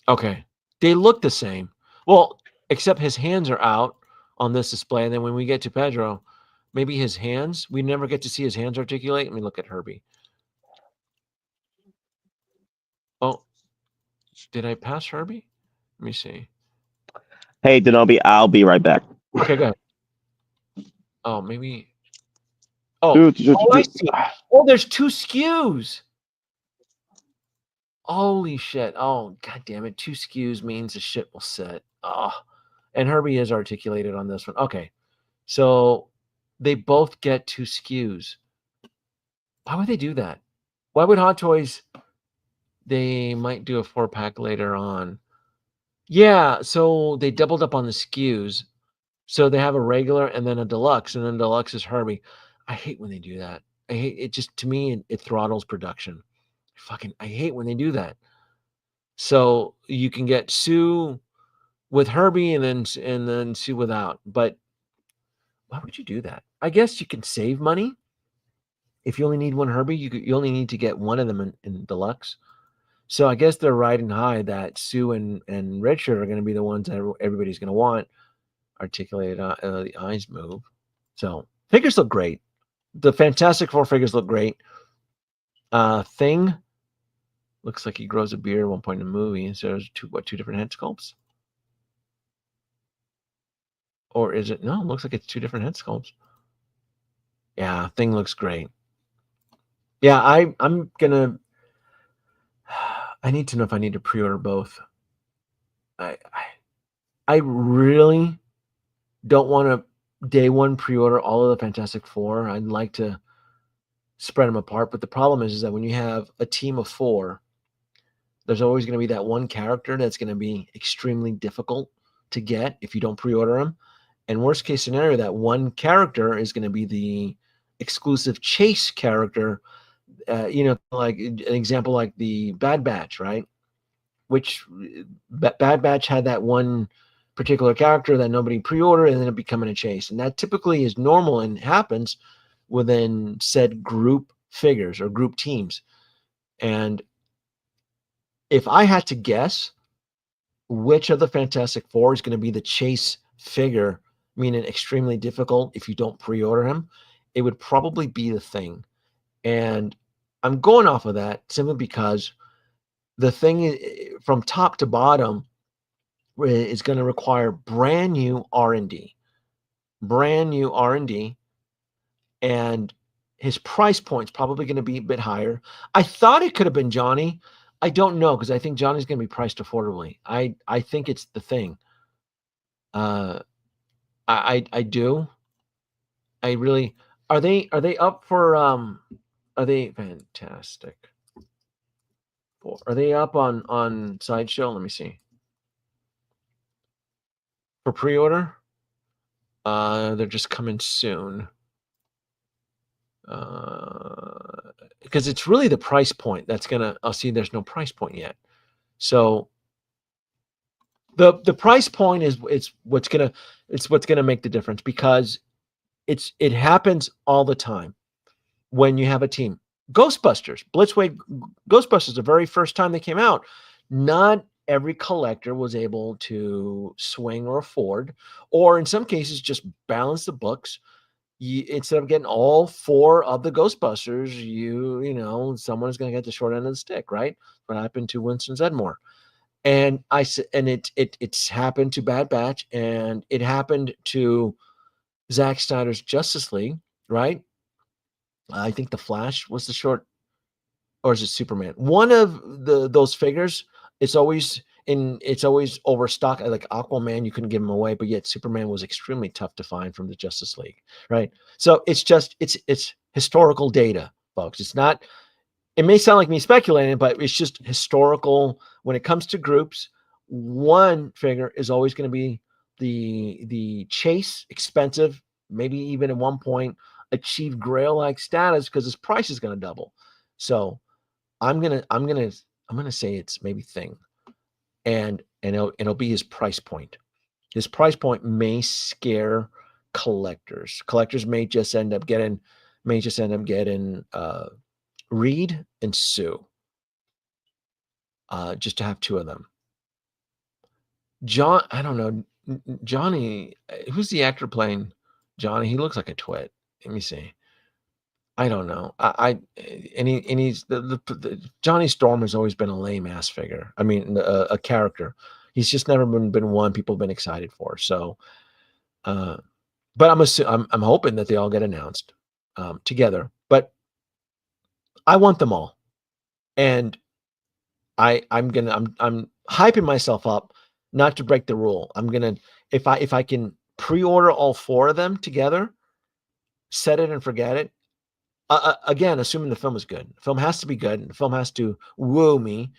Okay, they look the same. Well, except his hands are out on this display, and then when we get to Pedro, maybe his hands. We never get to see his hands articulate. Let me look at Herbie. Oh, did I pass Herbie? Let me see. Hey, Danoby, I'll be right back. Okay, go ahead. Oh, maybe. Oh, Dude, oh, I see. Oh, there's 2 SKUs. Holy shit. Oh, god damn it. 2 SKUs means the shit will sit. Oh, and Herbie is articulated on this one. Okay. So they both get 2 SKUs. Why would they do that? Why would Hot Toys? They might do a 4-pack later on. Yeah, so they doubled up on the SKUs. So they have a regular and then a deluxe, and then deluxe is Herbie. I hate when they do that. I hate it. Just to me, it throttles production. I hate when they do that. So you can get Sue with Herbie and then Sue without. But why would you do that? I guess you can save money if you only need one Herbie. You only need to get one of them in deluxe. So I guess they're riding high that Sue and Richard are going to be the ones that everybody's going to want. Articulated the eyes move. So figures look great. The Fantastic Four figures look great. Thing looks like he grows a beard at one point in the movie. So there's two different head sculpts? Or is it? No, it looks like it's 2 different head sculpts. Yeah, Thing looks great. Yeah, I'm gonna. I need to know if I need to pre-order both. I really don't want to day one pre-order all of the Fantastic Four. I'd like to spread them apart. But the problem is that when you have a team of 4, there's always going to be that one character that's going to be extremely difficult to get if you don't pre-order them. And worst case scenario, that one character is going to be the exclusive chase character. Like an example, like the Bad Batch, right? Which Bad Batch had that one particular character that nobody pre-ordered and then it becoming a chase. And that typically is normal and happens within said group figures or group teams. And if I had to guess which of the Fantastic Four is going to be the chase figure, meaning extremely difficult if you don't pre-order him, it would probably be the Thing. And I'm going off of that simply because the Thing from top to bottom is going to require brand new R&D. And his price point's probably going to be a bit higher. I thought it could have been Johnny. I don't know because I think Johnny's going to be priced affordably. I think it's the Thing. I do. I really are they up for are they Fantastic Four? Are they up on Sideshow? Let me see. For pre-order? They're just coming soon. Because it's really the price point that's gonna. I'll see. There's no price point yet, so the price point is what's gonna make the difference because it happens all the time when you have a team. Ghostbusters, Blitzway Ghostbusters, the very first time they came out, not every collector was able to swing or afford, or in some cases just balance the books. Instead of getting all 4 of the Ghostbusters, someone's going to get the short end of the stick, right? What happened to Winston Zedmore, and it's happened to Bad Batch, and it happened to Zack Snyder's Justice League, right? I think the Flash was the short, or is it Superman? One of those figures, it's always overstocked. Like Aquaman, you couldn't give him away, but yet Superman was extremely tough to find from the Justice League, right? So it's historical data, folks. It's not. It may sound like me speculating, but it's just historical. When it comes to groups, one figure is always going to be the chase, expensive, maybe even at one point achieve Grail-like status because his price is going to double. So I'm gonna say it's maybe Thing, and it'll be his price point. His price point may scare collectors. Collectors may just end up getting Reed and Sue, just to have 2 of them. John, I don't know, Johnny. Who's the actor playing Johnny? He looks like a twit. Let me see. I don't know. And he's the Johnny Storm has always been a lame ass figure. I mean, a character. He's just never been one people have been excited for. So But I'm hoping that they all get announced together. But I want them all, and I'm hyping myself up not to break the rule. I'm gonna if I can pre-order all 4 of them together, set it and forget it. Again, assuming the film is good. The film has to be good. The film has to woo me.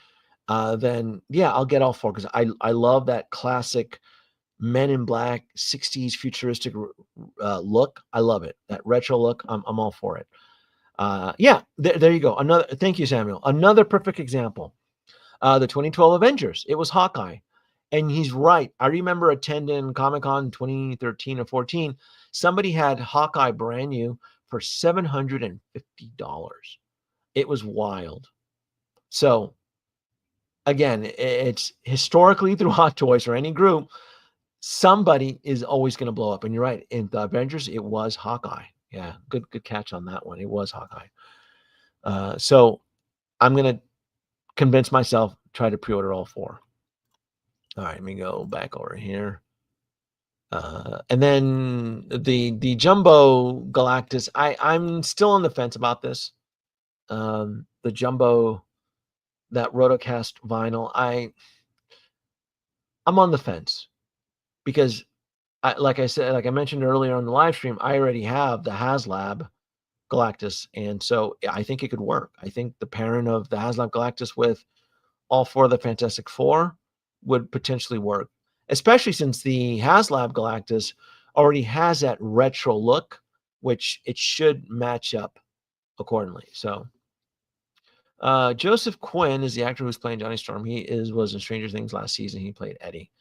Then yeah, I'll get all 4 because I love that classic Men in Black 60s futuristic look. I love it. That retro look. I'm all for it. Yeah, there you go. Thank you, Samuel. Another perfect example. The 2012 Avengers. It was Hawkeye. And he's right. I remember attending Comic-Con 2013 or 14. Somebody had Hawkeye brand new for $750. It was wild. So again, it's historically through Hot Toys or any group, somebody is always going to blow up. And you're right. In the Avengers, it was Hawkeye. Yeah, good catch on that one. It was Hawkeye. So I'm going to convince myself, try to pre-order all 4. All right, let me go back over here. And then the Jumbo Galactus, I'm still on the fence about this. The Jumbo, that Rotocast vinyl, I'm on the fence because like I mentioned earlier on the live stream, I already have the Haslab Galactus, and so I think it could work. I think the pairing of the Haslab Galactus with all 4 of the Fantastic Four would potentially work, especially since the Haslab Galactus already has that retro look, which it should match up accordingly. So Joseph Quinn is the actor who's playing Johnny Storm. He was in Stranger Things last season. He played Eddie.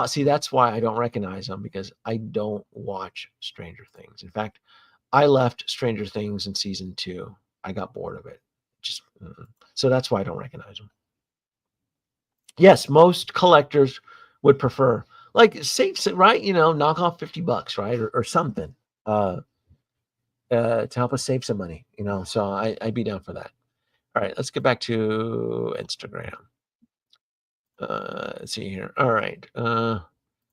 See, that's why I don't recognize him, because I don't watch Stranger Things. In fact, I left Stranger Things in season 2. I got bored of it. So that's why I don't recognize him. Yes, most collectors would prefer, like, save, right? Knock off $50, right, or something, to help us save some money. So I'd be down for that. All right, let's get back to Instagram. Let's see here. All right,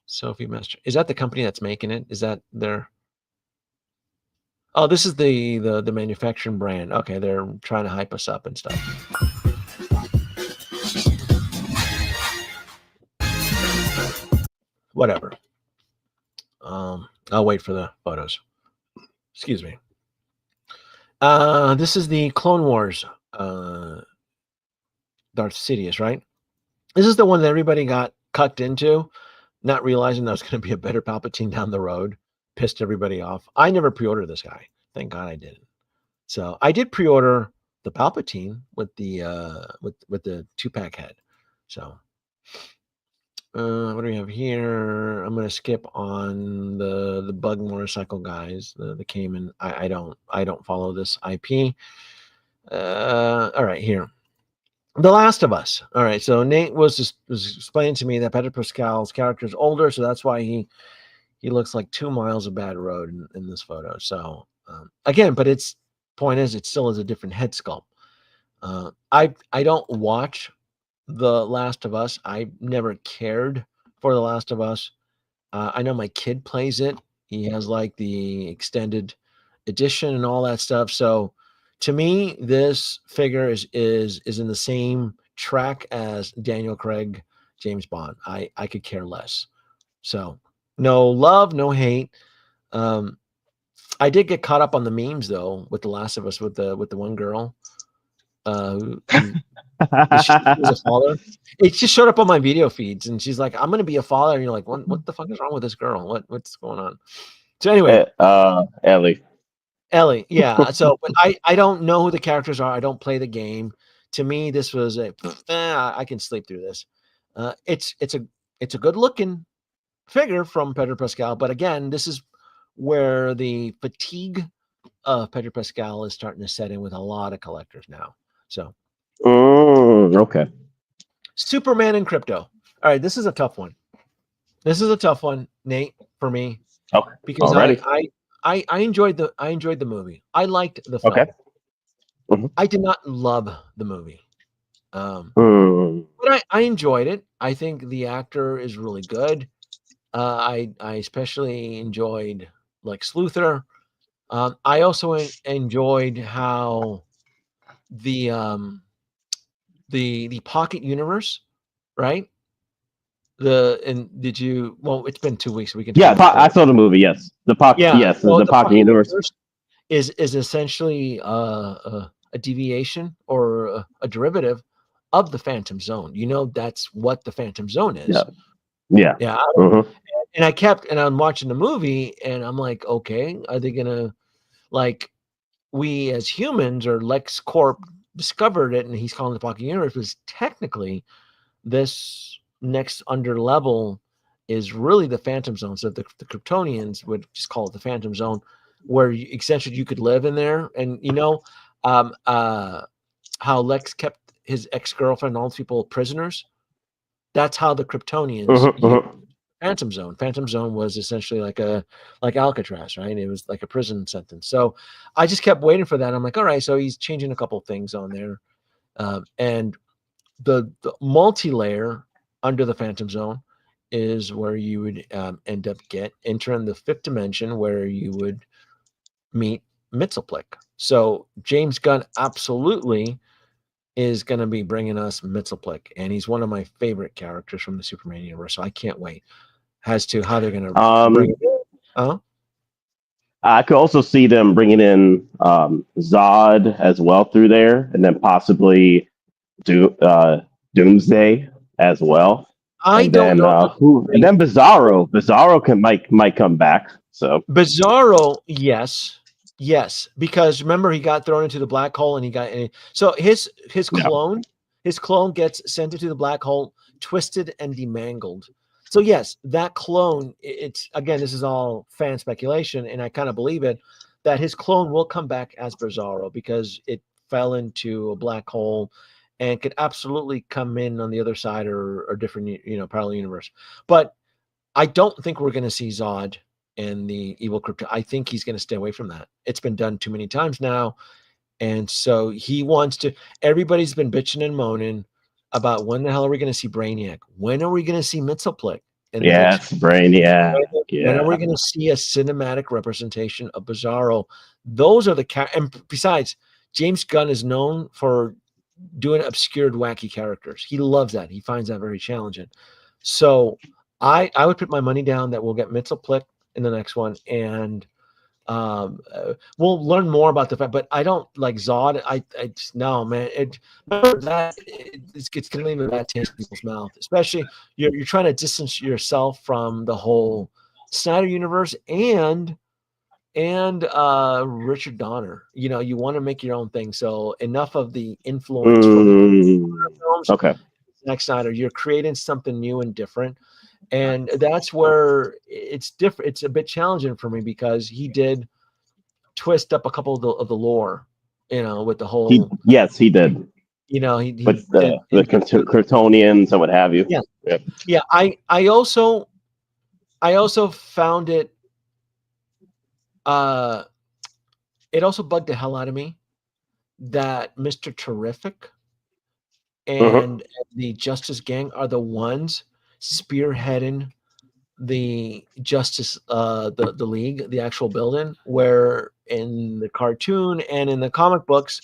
Sophie Master, is that the company that's making it? Is that their? Oh, this is the manufacturing brand. Okay, they're trying to hype us up and stuff. Whatever. I'll wait for the photos. Excuse me. This is the Clone Wars Darth Sidious, right? This is the one that everybody got cucked into, not realizing there was going to be a better Palpatine down the road. Pissed everybody off. I never pre-ordered this guy. Thank God I didn't. So I did pre-order the Palpatine with the with the 2-pack head. So what do we have here? I'm going to skip on the bug motorcycle guys, the Cayman. I don't follow this IP. All right, here. The Last of Us. All right, so Nate was explaining to me that Pedro Pascal's character is older, so that's why he looks like 2 miles of bad road in this photo. So again, but its point is, it still is a different head sculpt. I don't watch The Last of Us. I never cared for The Last of Us. I know my kid plays it. He has like the extended edition and all that stuff. So to me, this figure is in the same track as Daniel Craig, James Bond. I could care less. So no love, no hate. I did get caught up on the memes though with The Last of Us with the one girl. Who she was a father. It just showed up on my video feeds, and she's like, "I'm gonna be a father," and you're like, "What the fuck is wrong with this girl? What's going on?" So anyway, Ellie, yeah. So, but I don't know who the characters are. I don't play the game. To me, this was I can sleep through this. It's a good looking figure from Pedro Pascal, but again, this is where the fatigue of Pedro Pascal is starting to set in with a lot of collectors now. So, okay. Superman and Crypto. All right, this is a tough one. This is a tough one, Nate, for me. Okay. Because Alrighty. I enjoyed the movie. I liked the film. Okay. Mm-hmm. I did not love the movie. Mm. But I enjoyed it. I think the actor is really good. I especially enjoyed Lex Luthor. I also enjoyed how the the Pocket Universe, right? Did you? Well, it's been 2 weeks. We can Yeah, talk I spoil. saw the movie. Yes, Yeah. Yes, So the the Pocket Pocket Universe. Universe is essentially a deviation or a derivative of the Phantom Zone. You know, that's what the Phantom Zone Yeah, is. yeah. Yeah. Hmm. And I'm watching the movie, and I'm like, okay, are they gonna like we as humans or Lex Corp discovered it, and he's calling it the Pocket Universe, was technically this next under level is really the Phantom Zone. So the Kryptonians would just call it the Phantom Zone, where essentially you could live in there. And um, uh, how Lex kept his ex-girlfriend and all these people prisoners. That's how the Kryptonians Hmm. used Hmm. Phantom Zone. Phantom Zone was essentially like Alcatraz, right? It was like a prison sentence. So I just kept waiting for that. I'm like, all right, so he's changing a couple things on there, and the multi-layer under the Phantom Zone is where you would end up entering the fifth dimension, where you would meet Mxyzptlk. So James Gunn absolutely is going to be bringing us Mxyzptlk, and he's one of my favorite characters from the Superman universe. So I can't wait as to how they're going to bring Um, it in. I could also see them bringing in Zod as well through there, and then possibly Doomsday as well, I and don't then know if they're who? And bring then Bizarro. Bizarro might come back. So Bizarro, yes. Yes, because remember he got thrown into the black hole and so yeah. his clone gets sent into the black hole, twisted and demangled. So yes, that clone, it's again, this is all fan speculation, and I kind of believe it, that his clone will come back as Bizarro because it fell into a black hole and could absolutely come in on the other side or different, parallel universe. But I don't think we're going to see Zod and the evil crypto. I think he's going to stay away from that. It's been done too many times now. And so he wants to, everybody's been bitching and moaning about when the hell are we going to see Brainiac? When are we going to see Mxyzptlk in the next? Yes, Brainiac. When are we Yeah. going to see a cinematic representation of Bizarro? Those are and besides, James Gunn is known for doing obscured, wacky characters. He loves that. He finds that very challenging. So I would put my money down that we'll get Mxyzptlk in the next one, and we'll learn more about the fact. But I don't like Zod. I just no, man. It's going to leave a bad taste in people's mouth, especially you're trying to distance yourself from the whole Snyder universe and Richard Donner. You want to make your own thing. So enough of the influence from the Mm, films. okay. Zack Snyder, you're creating something new and different, and that's where it's different. It's a bit challenging for me because he did twist up a couple of the lore, with the whole, He did he with did. the Kryptonians and what have you. Yeah, Yep. yeah. I also found it. Uh, it also bugged the hell out of me that Mr. Terrific Hmm. and the Justice Gang are the ones spearheading the Justice, the League, the actual building, where in the cartoon and in the comic books,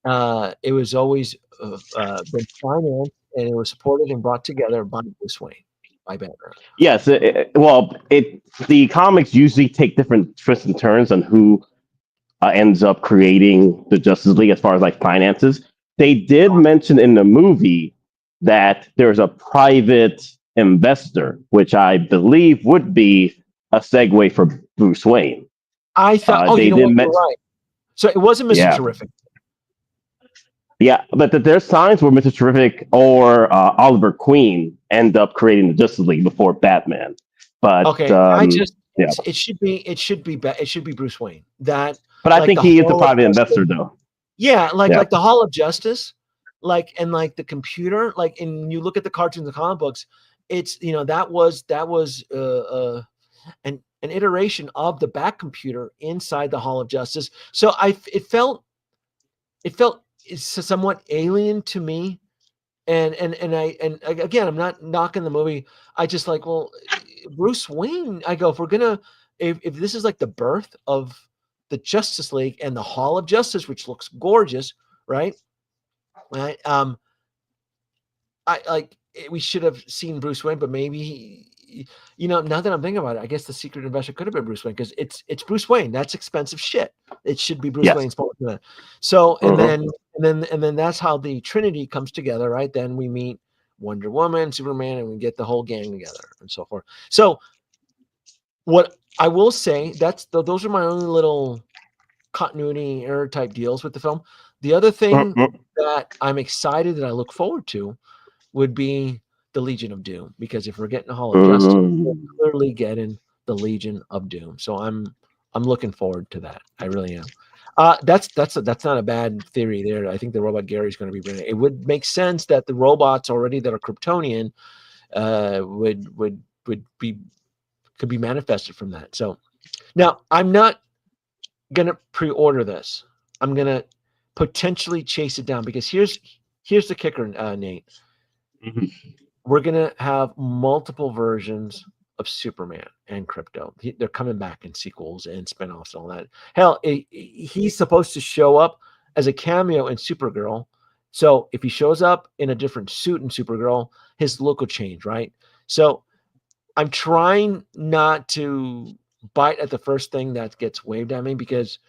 it was always been financed and it was supported and brought together by this way, by Banner. Yes. The comics usually take different twists and turns on who ends up creating the Justice League as far as like finances. They did mention in the movie that there's a private investor, which I believe would be a segue for Bruce Wayne. I thought, oh, you They know did what? You're mention, right. So it wasn't Mr. yeah, Terrific. yeah, but there's signs where Mr. Terrific or Oliver Queen end up creating the Justice League before Batman. But Okay, yeah, it should be Bruce Wayne. That but I like think the he is the Hall of private Justice. investor, though. Yeah, Yeah. like the Hall of Justice, and like the computer, and you look at the cartoons and comic books, it's that was an iteration of the back computer inside the Hall of Justice. So it felt it's somewhat alien to me. And again, I'm not knocking the movie. I just like, well, Bruce Wayne, I go, if this is like the birth of the Justice League and the Hall of Justice, which looks gorgeous, right? Right. We should have seen Bruce Wayne, but maybe now that I'm thinking about it, I guess the secret investor could have been Bruce Wayne because it's Bruce Wayne. That's expensive shit. It should be Bruce Wayne's fault. So and then that's how the Trinity comes together, right? Then we meet Wonder Woman, Superman, and we get the whole gang together and so forth. So what I will say, those are my only little continuity error type deals with the film. The other thing that I'm excited that I look forward to would be the Legion of Doom, because if we're getting a Hall of Justice, we're clearly getting the Legion of Doom. So I'm looking forward to that. I really am. That's not a bad theory there. I think the robot Gary's going to be brilliant. It would make sense that the robots already that are Kryptonian could be manifested from that. So now I'm not gonna pre-order this. I'm gonna potentially chase it down because here's the kicker, Nate. We're gonna have multiple versions of Superman and Crypto. They're coming back in sequels and spinoffs and all that. Hell, he's supposed to show up as a cameo in Supergirl. So if he shows up in a different suit in Supergirl, his look will change, right? So I'm trying not to bite at the first thing that gets waved at me because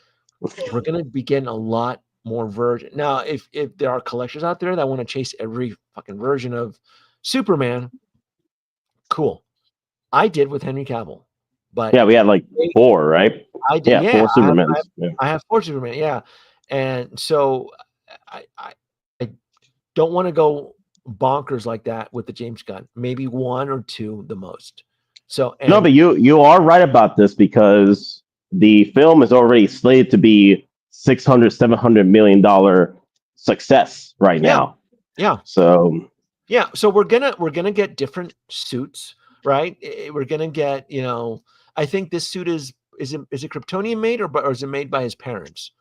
we're going to be getting a lot more version. Now, if there are collectors out there that want to chase every fucking version of Superman, cool. I did with Henry Cavill, but yeah, we had like 4, right? I did. Yeah, 4 Supermans. I have 4 Superman. Yeah, and so I don't want to go bonkers like that with the James Gunn. Maybe 1 or 2 the most. So no, but you are right about this because the film is already slated to be $600-700 million success right now. Yeah. So we're gonna get different suits, right? We're gonna get, I think this suit is it Kryptonian made or is it made by his parents?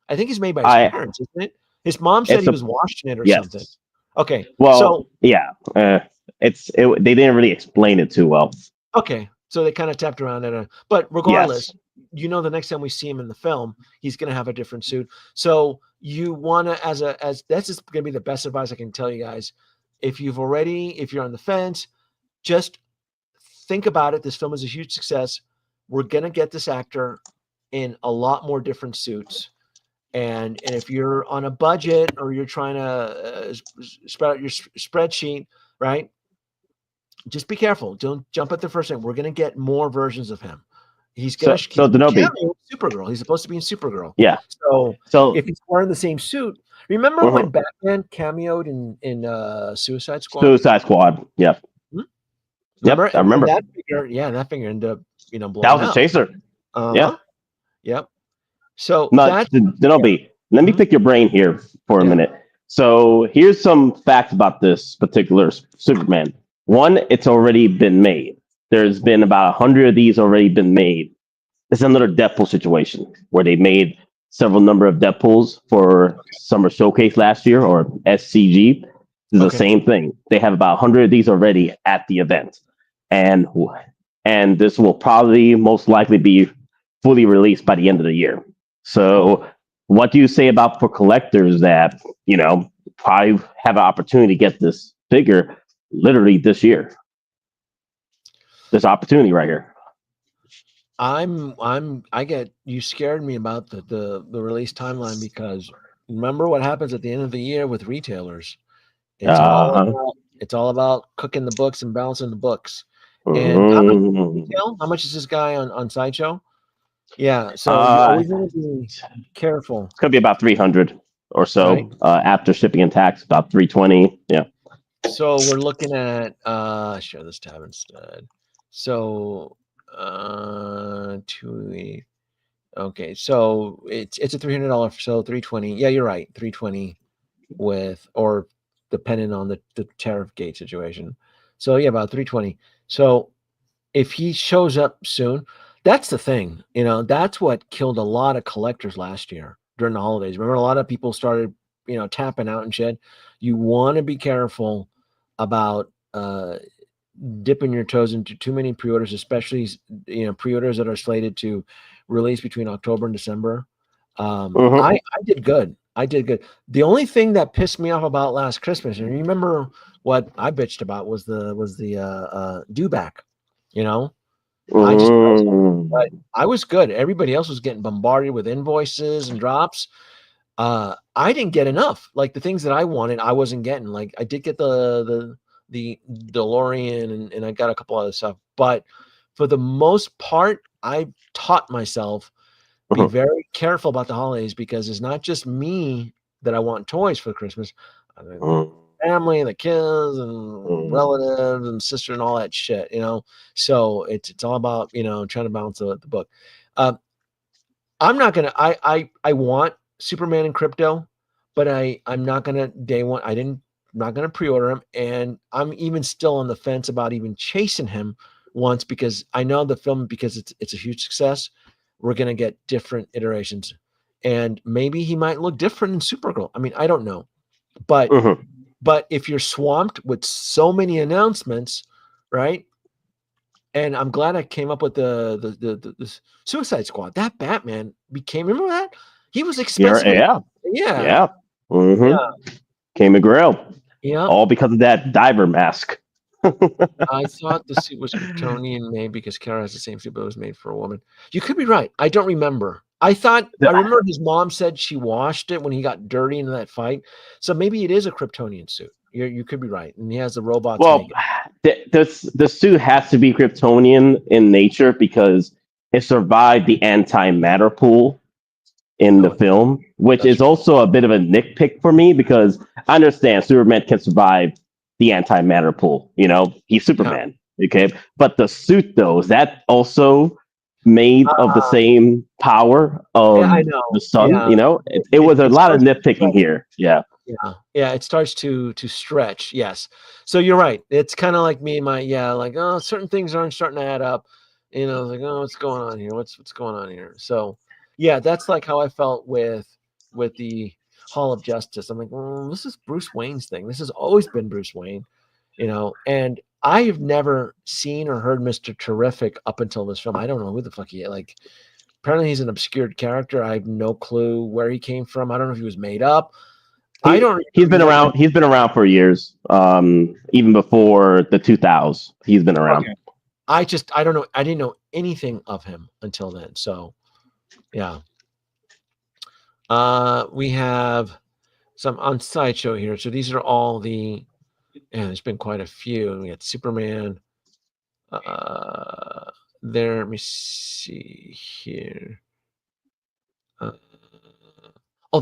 I think it's made by his parents, isn't it? His mom said he was washing it or something. Okay. Well, so yeah, they didn't really explain it too well. Okay, so they kind of tapped around at it, but regardless, the next time we see him in the film, he's going to have a different suit. So you want to, as that's just going to be the best advice I can tell you guys. If you're on the fence, just think about it. This film is a huge success. We're going to get this actor in a lot more different suits. And if you're on a budget or you're trying to spread out your spreadsheet, right? Just be careful. Don't jump at the first thing. We're going to get more versions of him. He's going to Danoby. Supergirl. He's supposed to be in Supergirl. Yeah. So if he's wearing the same suit, remember when Batman cameoed in Suicide Squad? Suicide Squad. Yeah. Remember? Yep, I remember. That figure ended up, blowing that was up. a chaser. Yeah. Yep. So Danoby, let me pick your brain here for a minute. So here's some facts about this particular Superman. 1, it's already been made. There's been about 100 of these already been made. It's another Deadpool situation where they made several number of Deadpools for Summer Showcase last year or SCG. It's the same thing. They have about 100 of these already at the event. And this will probably most likely be fully released by the end of the year. So what do you say about for collectors that, probably have an opportunity to get this figure literally this year? This opportunity right here. You scared me about the release timeline because remember what happens at the end of the year with retailers. It's all about cooking the books and balancing the books. And how much is this guy on Sideshow? Yeah, so you always want to be careful. It's gonna be about 300 or so, right? After shipping and tax, about 320. Yeah. So we're looking at share this tab instead. So 280. Okay, so it's a $300, so 320. Yeah, you're right, 320 or depending on the tariff gate situation. So yeah, about 320. So if he shows up soon, that's the thing. That's what killed a lot of collectors last year during the holidays. Remember, a lot of people started, tapping out and shit. You want to be careful about dipping your toes into too many pre-orders, especially pre-orders that are slated to release between October and December. I did good. I did good. The only thing that pissed me off about last Christmas, and you remember what I bitched about, was the due back. I just but I was good. Everybody else was getting bombarded with invoices and drops. I didn't get enough. Like the things that I wanted, I wasn't getting. Like I did get the DeLorean and I got a couple other stuff, but for the most part, I taught myself be very careful about the holidays, because it's not just me that I want toys for Christmas. I mean, family and the kids and relatives and sister and all that shit, So it's all about trying to balance the book. I'm not gonna. I want Superman and Crypto, but I'm not gonna day one. I'm not gonna pre-order him, and I'm even still on the fence about even chasing him once, because I know the film, because it's a huge success. We're gonna get different iterations, and maybe he might look different in Supergirl. I mean, I don't know, but if you're swamped with so many announcements, right? And I'm glad I came up with the Suicide Squad. That Batman remember that? He was expensive. Yeah. Came a grail. Yeah. All because of that diver mask. I thought the suit was Kryptonian made because Kara has the same suit, but it was made for a woman. You could be right. I don't remember. I remember his mom said she washed it when he got dirty in that fight. So maybe it is a Kryptonian suit. You could be right. And he has the robots. Well, the suit has to be Kryptonian in nature because it survived the antimatter pool in the film, which is also a bit of a nitpick for me, because I understand Superman can survive the antimatter pool. He's Superman. Okay. But the suit, though, is that also made of the same power of the sun? It was a lot of nitpicking here. Yeah. It starts to stretch. Yes. So you're right. It's kind of like me and my certain things aren't starting to add up. Like, oh, what's going on here? What's going on here? So yeah, that's like how I felt with the Hall of Justice. I'm like, well, this is Bruce Wayne's thing. This has always been Bruce Wayne, and I have never seen or heard Mr. Terrific up until this film. I don't know who the fuck he is. Like, apparently he's an obscured character. I have no clue where he came from. I don't know if he was made up. He's been around. He's been around for years. Even before the 2000s, he's been around. Okay. I don't know. I didn't know anything of him until then. So, yeah. We have some on Sideshow here. So these are all the. And there's been quite a few. We got Superman. There. Let me see here. There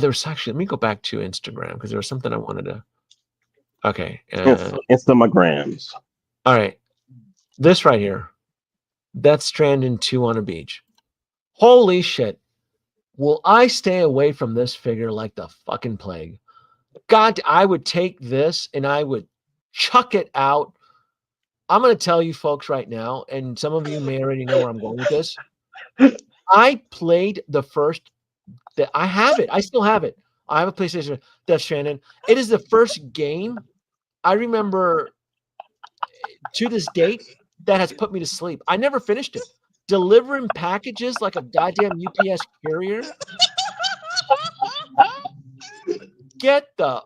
was actually. Let me go back to Instagram, because there was something I wanted to. Okay. Instagrams. All right. This right here. Death Stranding 2 on a beach. Holy shit. Will I stay away from this figure like the fucking plague? God, I would take this and I would chuck it out. I'm going to tell you folks right now, and some of you may already know where I'm going with this. I played the first. I have it. I still have it. I have a PlayStation Death Stranding. It is the first game I remember to this date that has put me to sleep. I never finished it. Delivering packages like a goddamn UPS courier. Get the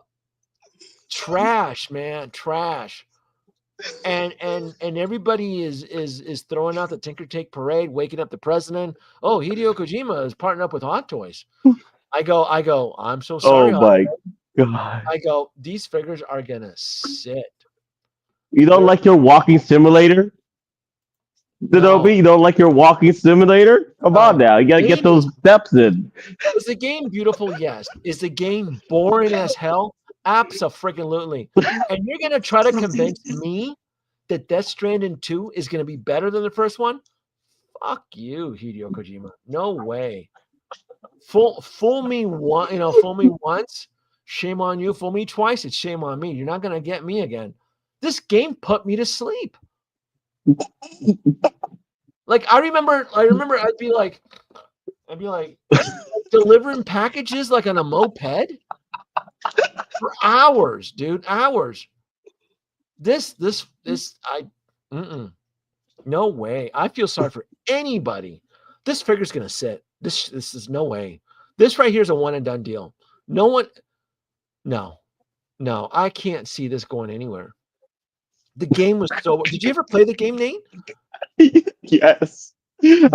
trash, man, trash. And everybody is throwing out the Tinker Take Parade, waking up the president. Oh, Hideo Kojima is partnering up with Hot Toys. I go, I'm so sorry. Oh my God. I go, these figures are gonna sit. You don't like your walking simulator? Danoby, you don't like your walking simulator? Come on now. You gotta get those steps in. Is the game beautiful? Yes. Is the game boring as hell? Abso-freaking-lutely. And you're gonna try to convince me that Death Stranding 2 is gonna be better than the first one? Fuck you, Hideo Kojima. No way. Fool me once, shame on you. Fool me twice, it's shame on me. You're not gonna get me again. This game put me to sleep. Like I remember I'd be like delivering packages like on a moped for hours, dude. Hours. This No way. I feel sorry for anybody. This figure's gonna sit. This is no way. This right here is a one and done deal. No one. No, no, I can't see this going anywhere. The game was so. Did you ever play the game, Nate? Yes. No.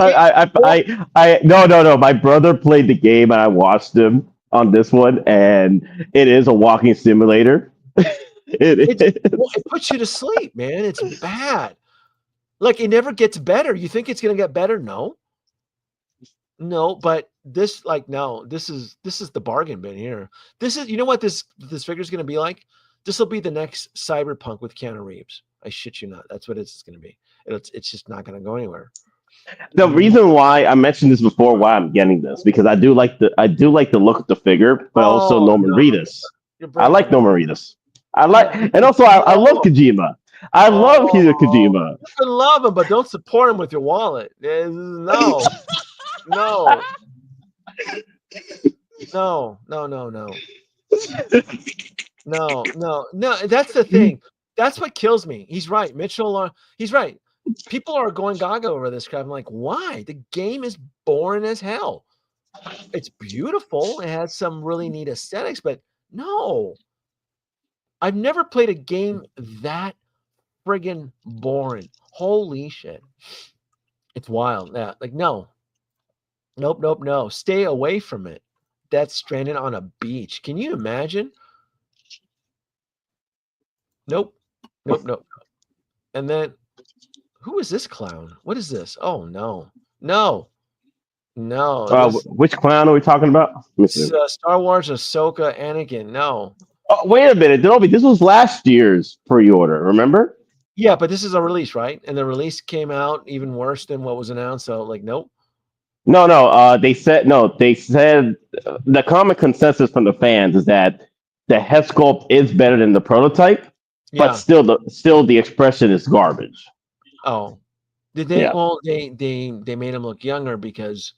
My brother played the game and I watched him on this one, and it is a walking simulator. It is. It puts you to sleep, man. It's bad. Like it never gets better. You think it's gonna get better? No, no. But this, like, no. This is the bargain bin here. This is, you know what this figure is gonna be like? This will be the next Cyberpunk with Keanu Reeves. I shit you not. That's what it's gonna be. It's just not gonna go anywhere. The reason why I mentioned this before, why I'm getting this, because I do like the look of the figure, but also Norman Reedus. I like Norman Reedus. And also I love Kojima. I love Hideo Kojima. You can love him, but don't support him with your wallet. No, no, no, no, no, no, no. That's the thing. That's what kills me. He's right, Mitchell. He's right. People are going gaga over this crap. I'm like, why? The game is boring as hell. It's beautiful. It has some really neat aesthetics, but no. I've never played a game that friggin' boring. Holy shit. It's wild. Yeah, like, no. Nope, nope, no. Stay away from it. That's stranded on a beach. Can you imagine? Nope. Nope, nope. And then, who is this clown? What is this? Oh, no. No. No. Which clown are we talking about? Star Wars Ahsoka Anakin. No. Oh, wait a minute, Danoby. This was last year's pre-order. Remember? Yeah, but this is a release, right? And the release came out even worse than what was announced. So, like, nope. No. They said the common consensus from the fans is that the head sculpt is better than the prototype, but still the expression is garbage. Oh, did they? Yeah. Well, they made him look younger because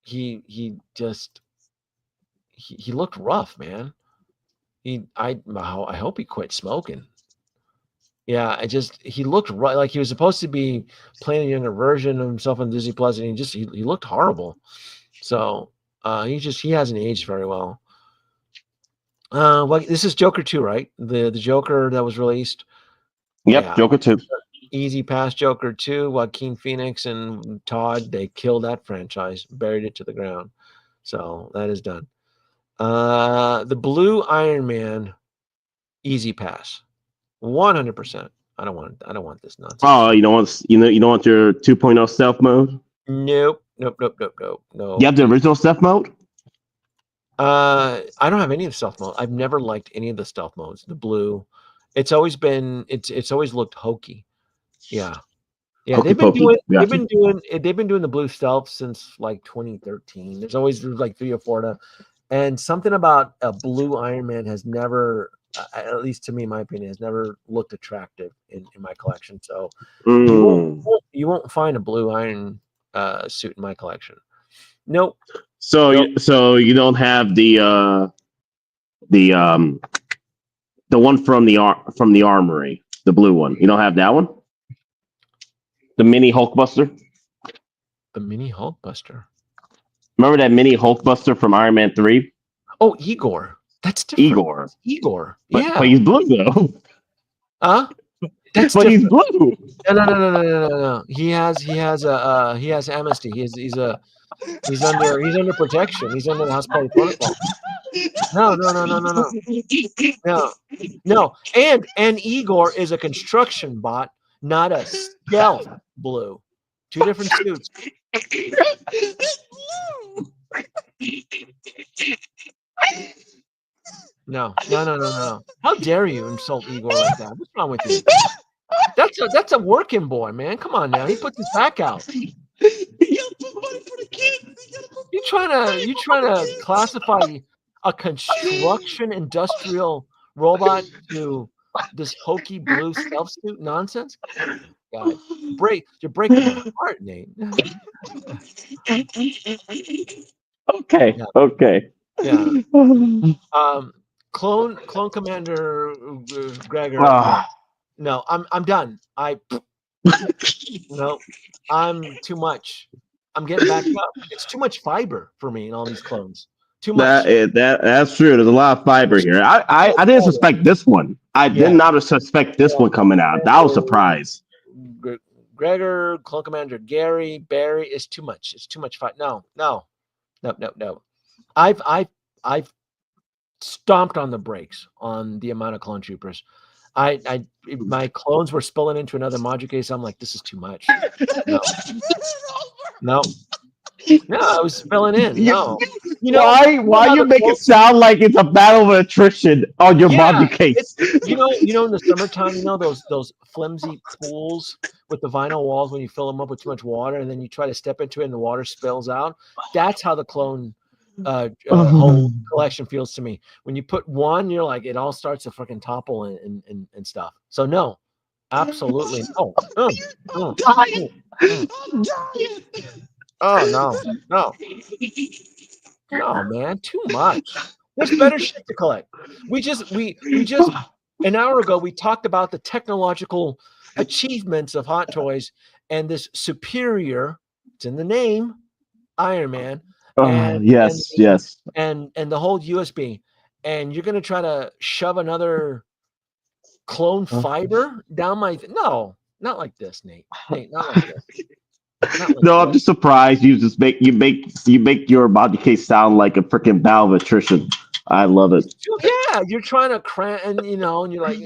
he looked rough, man. I hope he quit smoking. Yeah, he looked right, like he was supposed to be playing a younger version of himself on Disney Plus, and he looked horrible. So he hasn't aged very well. Well, this is Joker 2, right? The Joker that was released. Yep, yeah. Joker 2. Easy pass Joker 2. Joaquin Phoenix and Todd, they killed that franchise, buried it to the ground. So that is done. The blue Iron Man, easy pass. 100%. I don't want this nonsense. Oh, you don't want your 2.0 stealth mode? Nope. No. You have the original stealth mode? I don't have any of the stealth mode. I've never liked any of the stealth modes. The blue, it's always looked hokey. Yeah. They've been doing the blue stealth since like 2013. There's always like 3 or 4 and something about a blue Iron Man has never, at least to me, in my opinion, has never looked attractive in my collection. So you won't find a blue Iron suit in my collection. Nope. So you don't have the one from the armory, the blue one. You don't have that one? The mini Hulkbuster? The mini Hulkbuster. Remember that mini Hulkbuster from Iron Man 3? Oh, Igor. That's different. Igor. But he's blue though. Huh? That's but different. He's blue. No. He has amnesty. He's under protection. He's under the house party protocol. No. And Igor is a construction bot, not a stealth blue. 2 different suits. No. How dare you insult Igor like that? What's wrong with you? That's a working boy, man. Come on now. He puts his back out. You trying to classify a construction industrial robot to this hokey blue stealth suit nonsense? God, you're breaking my heart, Nate. Okay. Yeah. Clone Commander Gregor. no, I'm done. No, I'm too much. I'm getting back up. It's too much fiber for me in all these clones. Too much. That's true. There's a lot of fiber here. I didn't suspect this one. I did Yeah. not suspect this one coming out. That was a surprise. Gregor, Clone Commander Gary, Barry is too much. It's too much fight. No. I've stomped on the brakes on the amount of clone troopers. My clones were spilling into another module case. I'm like, this is too much. No. No, I was spilling in. No. Why you make it sound like it's a battle of attrition on your module case? In the summertime, those flimsy pools with the vinyl walls when you fill them up with too much water and then you try to step into it and the water spills out. That's how the clone whole collection feels to me. When you put one, you're like, it all starts to fucking topple and stuff. So no, absolutely no. Oh no, man, too much. There's better shit to collect. We just an hour ago we talked about the technological achievements of Hot Toys and this superior, it's in the name, Iron Man. Yes. And the whole USB. And you're gonna try to shove another clone fiber down my no, not like this, Nate. Not like this. No, I'm just surprised you make your body case sound like a freaking battle of attrition. I love it. Yeah, you're trying to cram, and and you're like,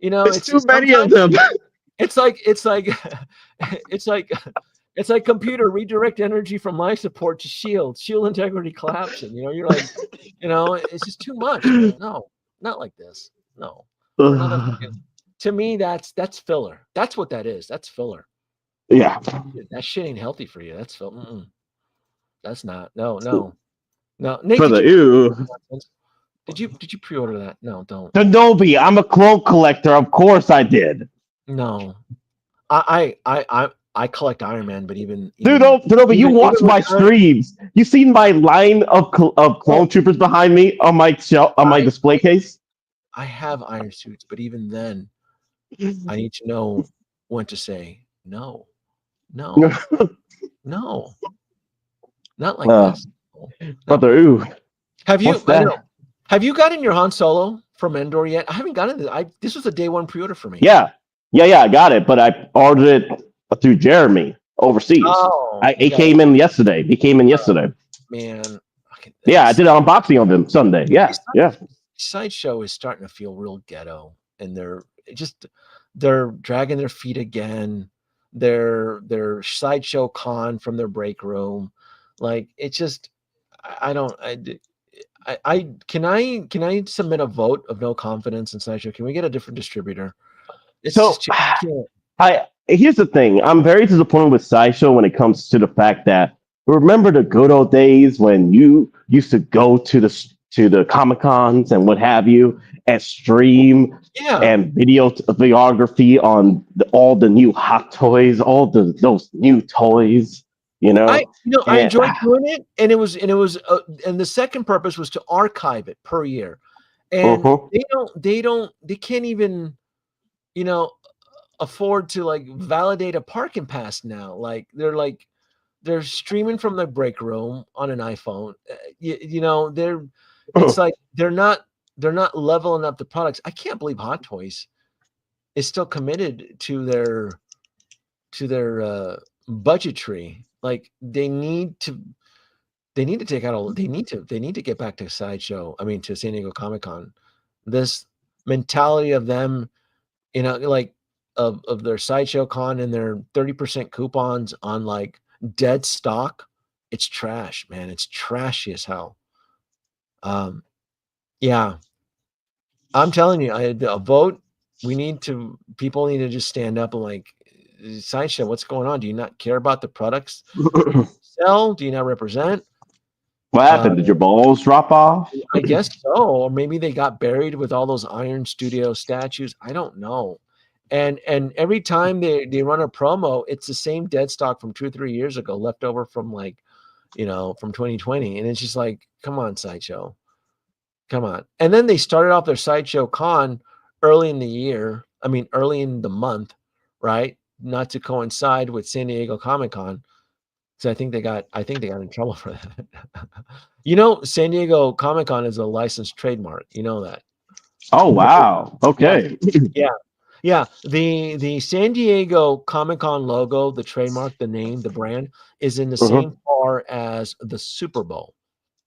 There's too many of them. It's like it's like computer redirect energy from life support to shield integrity collapsing. You're like, it's just too much. Man. No, not like this. No, to me, that's filler. That's what that is. That's filler. Yeah, that shit ain't healthy for you. That's filler. That's not. No. Nate, did you pre-order that? No, don't. Danoby, I'm a clone collector. Of course I did. No, I collect Iron Man, but Danoby, you watch my streams. You seen my line of clone troopers behind me on my display case. I have iron suits, but even then, I need to know when to say no, not like this. Brother, ooh. Have you gotten your Han Solo from Endor yet? I haven't gotten it. This was a day one pre-order for me. Yeah, I got it, but I ordered it through Jeremy overseas. It came in yesterday. He came in yesterday. Man. Yeah, I did an unboxing of him Sunday. Yeah. Sideshow is starting to feel real ghetto, and they're dragging their feet again. They're Sideshow Con from their break room. Like, it's just, can I submit a vote of no confidence in Sideshow? Can we get a different distributor? Here's the thing. I'm very disappointed with Sideshow when it comes to the fact that, remember the good old days when you used to go to the Comic-Cons and what have you and stream and videography on all the new Hot Toys, those new toys. I enjoyed doing it, and it was and the second purpose was to archive it per year, and they can't even afford to like validate a parking pass now. Like they're streaming from the break room on an iPhone. It's like they're not leveling up the products. I can't believe Hot Toys is still committed to their budgetary. Like they need to take out they need to get back to Sideshow. I mean, to San Diego Comic-Con. This mentality of them, like of their Sideshow Con and their 30% coupons on like dead stock. It's trash, man. It's trashy as hell. Yeah. I'm telling you, a vote. People need to just stand up and like, Sideshow, what's going on? Do you not care about the products sell? Do you not represent? What happened? Did your balls drop off? I guess so. Or maybe they got buried with all those Iron Studio statues. I don't know. And every time they run a promo, it's the same dead stock from 2 or 3 years ago, left over from like, from 2020. And it's just like, come on, Sideshow. Come on. And then they started off their Sideshow Con early in the year. I mean, early in the month, right? Not to coincide with San Diego Comic-Con. So I think they got in trouble for that. You know, San Diego Comic-Con is a licensed trademark. You know that. Oh wow. Yeah. Okay. Yeah. Yeah. The San Diego Comic-Con logo, the trademark, the name, the brand is in the same par as the Super Bowl.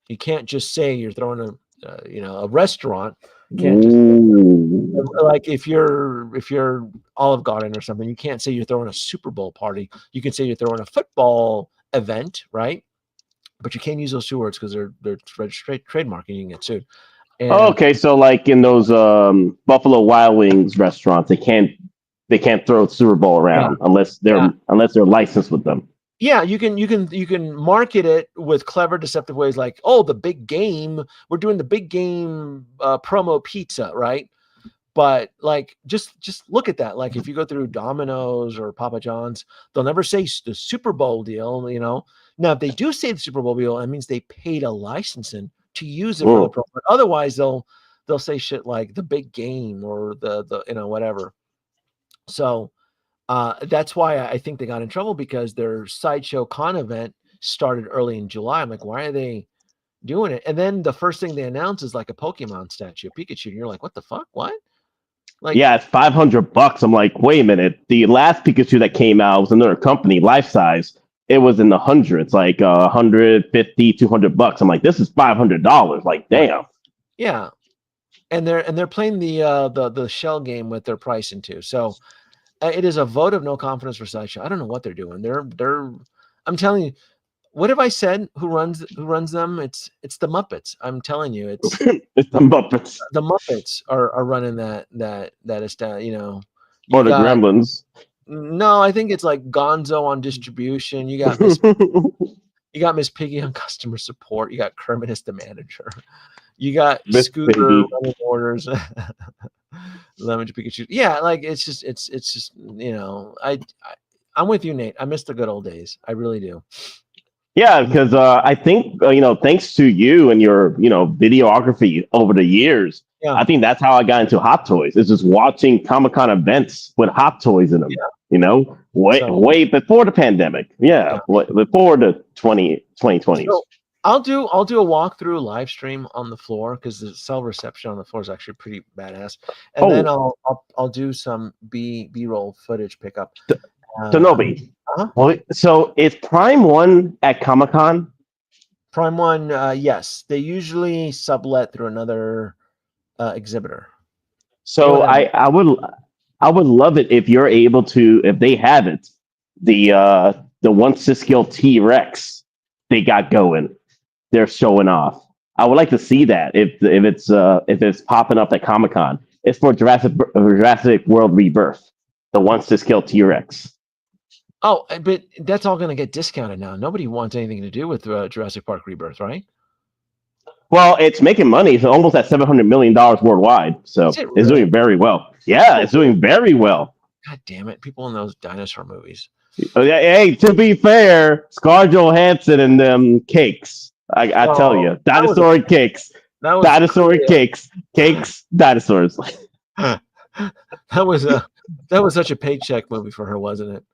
You can't just say you're throwing a restaurant. You can't just Ooh. like if you're Olive Garden or something, you can't say you're throwing a Super Bowl party. You can say you're throwing a football event, right? But you can't use those two words because they're registered trademark and you can get sued. Oh, And okay, so like in those Buffalo Wild Wings restaurants, they can't throw Super Bowl yeah, around unless yeah, they're licensed with them. yeah. You can market it with clever, deceptive ways, like, oh, the big game. We're doing the big game promo pizza, right? But like, just look at that. Like, if you go through Domino's or Papa John's, they'll never say the Super Bowl deal. Now if they do say the Super Bowl deal, that means they paid a licensing to use it for the Mm. pro. But otherwise, they'll say shit like the big game or the whatever. So that's why I think they got in trouble, because their Sideshow Con event started early in July. I'm like, why are they doing it? And then the first thing they announce is like a Pokemon statue, Pikachu, and you're like, what the fuck? What? Like, Yeah, it's $500. I'm like, wait a minute. The last Pikachu that came out was another company, life size. It was in the hundreds, like 150, $200. I'm like, this is $500. Like, damn. yeah, and they're playing the shell game with their pricing too. So it is a vote of no confidence for Sideshow. I don't know what they're doing. I'm telling you, what have I said? Who runs them? It's the Muppets. I'm telling you, it's It's the Muppets the Muppets are running that is or you the got Gremlins. no, I think it's like Gonzo on distribution. You got Miss Piggy on customer support. You got Kermit as the manager. You got Miss Scooter Piggy. running orders. Lemon Pikachu. Yeah, like it's just I'm with you, Nate. I miss the good old days. I really do. Yeah, because I think thanks to you and your videography over the years, Yeah, I think that's how I got into Hot Toys. It's just watching Comic Con events with Hot Toys in them. yeah. Way So way before the pandemic. Yeah, yeah. before the 2020s. So I'll do a walkthrough live stream on the floor, because the cell reception on the floor is actually pretty badass. And then Oh, I'll do some B-roll footage pickup. Danoby. Uh-huh. Well, so is Prime One at Comic Con? Prime One, yes, they usually sublet through another exhibitor. They So don't have. I would love it if you're able to, if they have it, the one scale T-Rex they got going. They're showing off. I would like to see that if it's popping up at Comic Con. It's for Jurassic World Rebirth, the one scale T-Rex. Oh, but that's all going to get discounted now. Nobody wants anything to do with Jurassic Park Rebirth, right? Well, it's making money. It's almost at $700 million worldwide, Is so it it's really? doing very well. Yeah, it's doing very well. God damn it! People in those dinosaur movies. Oh, yeah, hey, to be fair, Scarlett Johansson and them cakes. I tell Oh, you, dinosaur cakes, that was dinosaur cakes, dinosaurs. that was such a paycheck movie for her, wasn't it?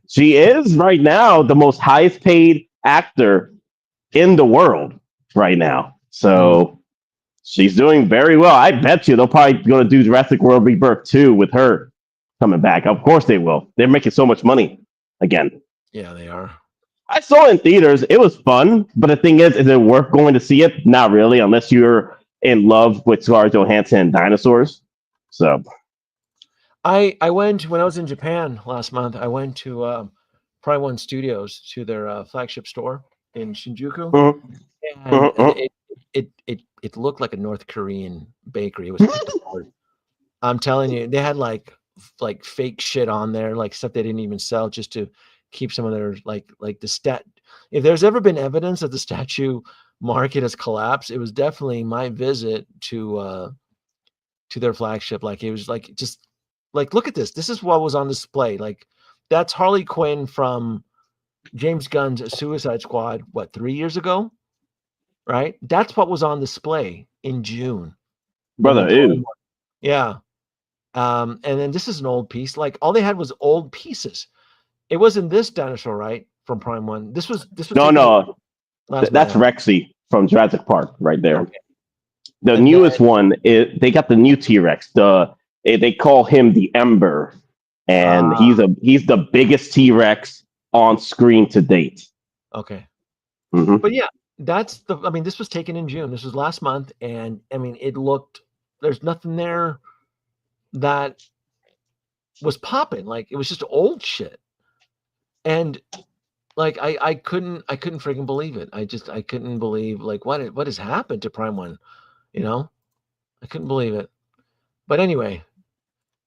She is right now the most highest paid actor in the world right now. So she's doing very well. I bet you they'll probably going to do Jurassic World Rebirth 2 with her coming back. Of course they will. They're making so much money again. Yeah, they are. I saw it in theaters. It was fun, but the thing is it worth going to see it? Not really, unless you're in love with Scarlett Johansson and dinosaurs. So I went when I was in Japan last month. I went to Prime One Studios, to their flagship store in Shinjuku, and it looked like a North Korean bakery. It was picked apart. I'm telling you, they had like fake shit on there, like stuff they didn't even sell, just to keep some of their like the stat. If there's ever been evidence that the statue market has collapsed, it was definitely my visit to their flagship. Like, it was like, just like, look at this. This is what was on display. Like, that's Harley Quinn from James Gunn's Suicide Squad, what, 3 years ago? Right? That's what was on display in June in the brother, toy ew. market. Yeah. And then this is an old piece. Like all they had was old pieces. It wasn't this dinosaur, right? From Prime One. This was No, taken no, last that's night. Rexy from Jurassic Park right there. Okay. The And newest one is they got the new T-Rex. They call him the Ember, and he's the biggest T-Rex on screen to date. Okay. Mm-hmm. But yeah, I mean, this was taken in June. This was last month, and I mean, there's nothing there that was popping. Like it was just old shit. And like I couldn't freaking believe it. I couldn't believe like what has happened to Prime One, you know? I couldn't believe it. But anyway,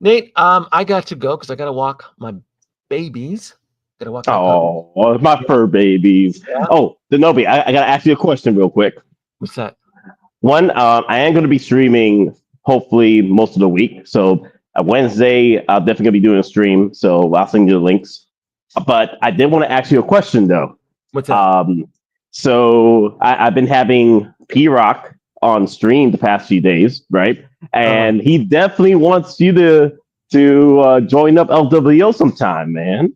Nate, I got to go because I gotta walk my babies. Gotta walk my puppy. Oh, my fur babies. Yeah. Oh, Danoby, I gotta ask you a question real quick. What's that? One, I am gonna be streaming hopefully most of the week. So Wednesday, I'll definitely be doing a stream. So I'll send you the links. But I did want to ask you a question though. What's that? So I've been having P Rock on stream the past few days, right? And he definitely wants you to join up LWO sometime, man.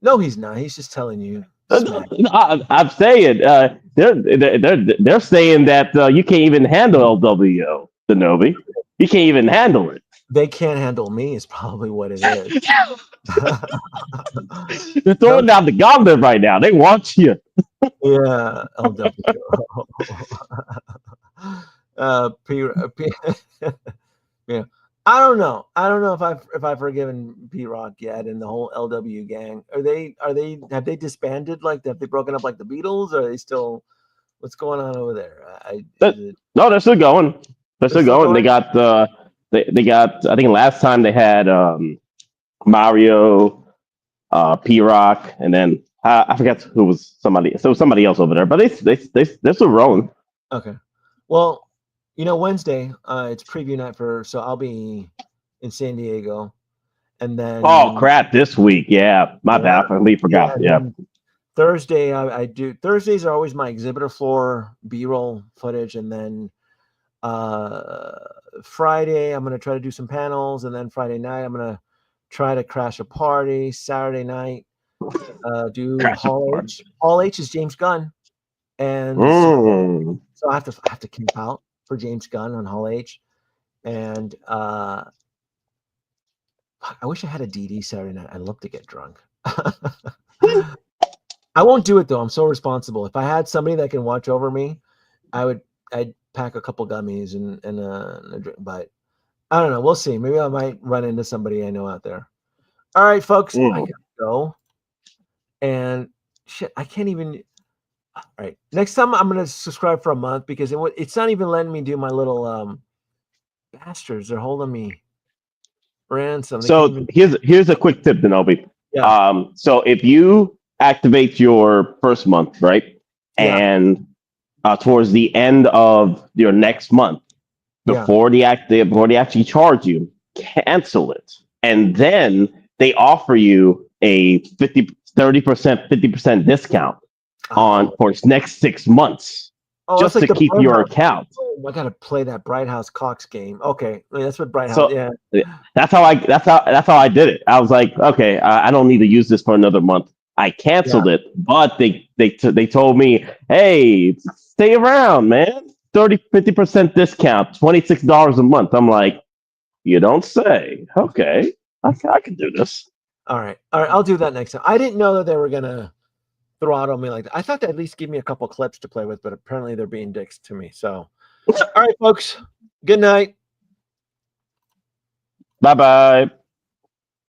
No, he's not. He's just telling you. I'm saying they're saying that you can't even handle LWO, Danoby. You can't even handle it. They can't handle me is probably what it is. They're throwing down the gauntlet right now. They want you. Yeah, LW. Yeah. I don't know if I've forgiven P Rock yet and the whole LW gang. Have they disbanded? Like have they broken up like the Beatles? Or are they still? What's going on over there? No, they're still going. They're still going. They got they got. I think last time they had Mario, P Rock, and then I forgot who was somebody. So somebody else over there, but they're still rolling. Okay. Well, Wednesday, it's preview night so I'll be in San Diego, and then crap, this week, yeah, my bad, I forgot, yeah. Thursday, I do. Thursdays are always my exhibitor floor B-roll footage, and then Friday I'm gonna try to do some panels, and then Friday night I'm gonna try to crash a party. Saturday night, do Hall H. Hall H is James Gunn, and so I have to camp out for James Gunn on Hall H, and I wish I had a DD Saturday night. I'd love to get drunk. I won't do it though. I'm so responsible. If I had somebody that can watch over me, I'd pack a couple gummies and a drink. But I don't know. We'll see. Maybe I might run into somebody I know out there. All right, folks. I gotta go. And shit, I can't even. All right. Next time I'm gonna subscribe for a month because it's not even letting me do my little bastards. They're holding me ransom. So here's a quick tip, Danoby. Yeah. So if you activate your first month, right, and towards the end of your next month, before they actually charge you, cancel it, and then they offer you a 30%, 50% discount for its next 6 months, just to keep your account. I gotta play that Bright House Cox game. Okay, that's what Bright House. So, that's how I did it. I was like, okay, I don't need to use this for another month. I canceled it, but they told me, hey, stay around, man. 50% discount, $26 a month. I'm like, you don't say. Okay, I can do this. All right. I'll do that next time. I didn't know that they were gonna throttle me like that. I thought they'd at least give me a couple clips to play with, but apparently they're being dicks to me. So, all right, folks. Good night. Bye-bye.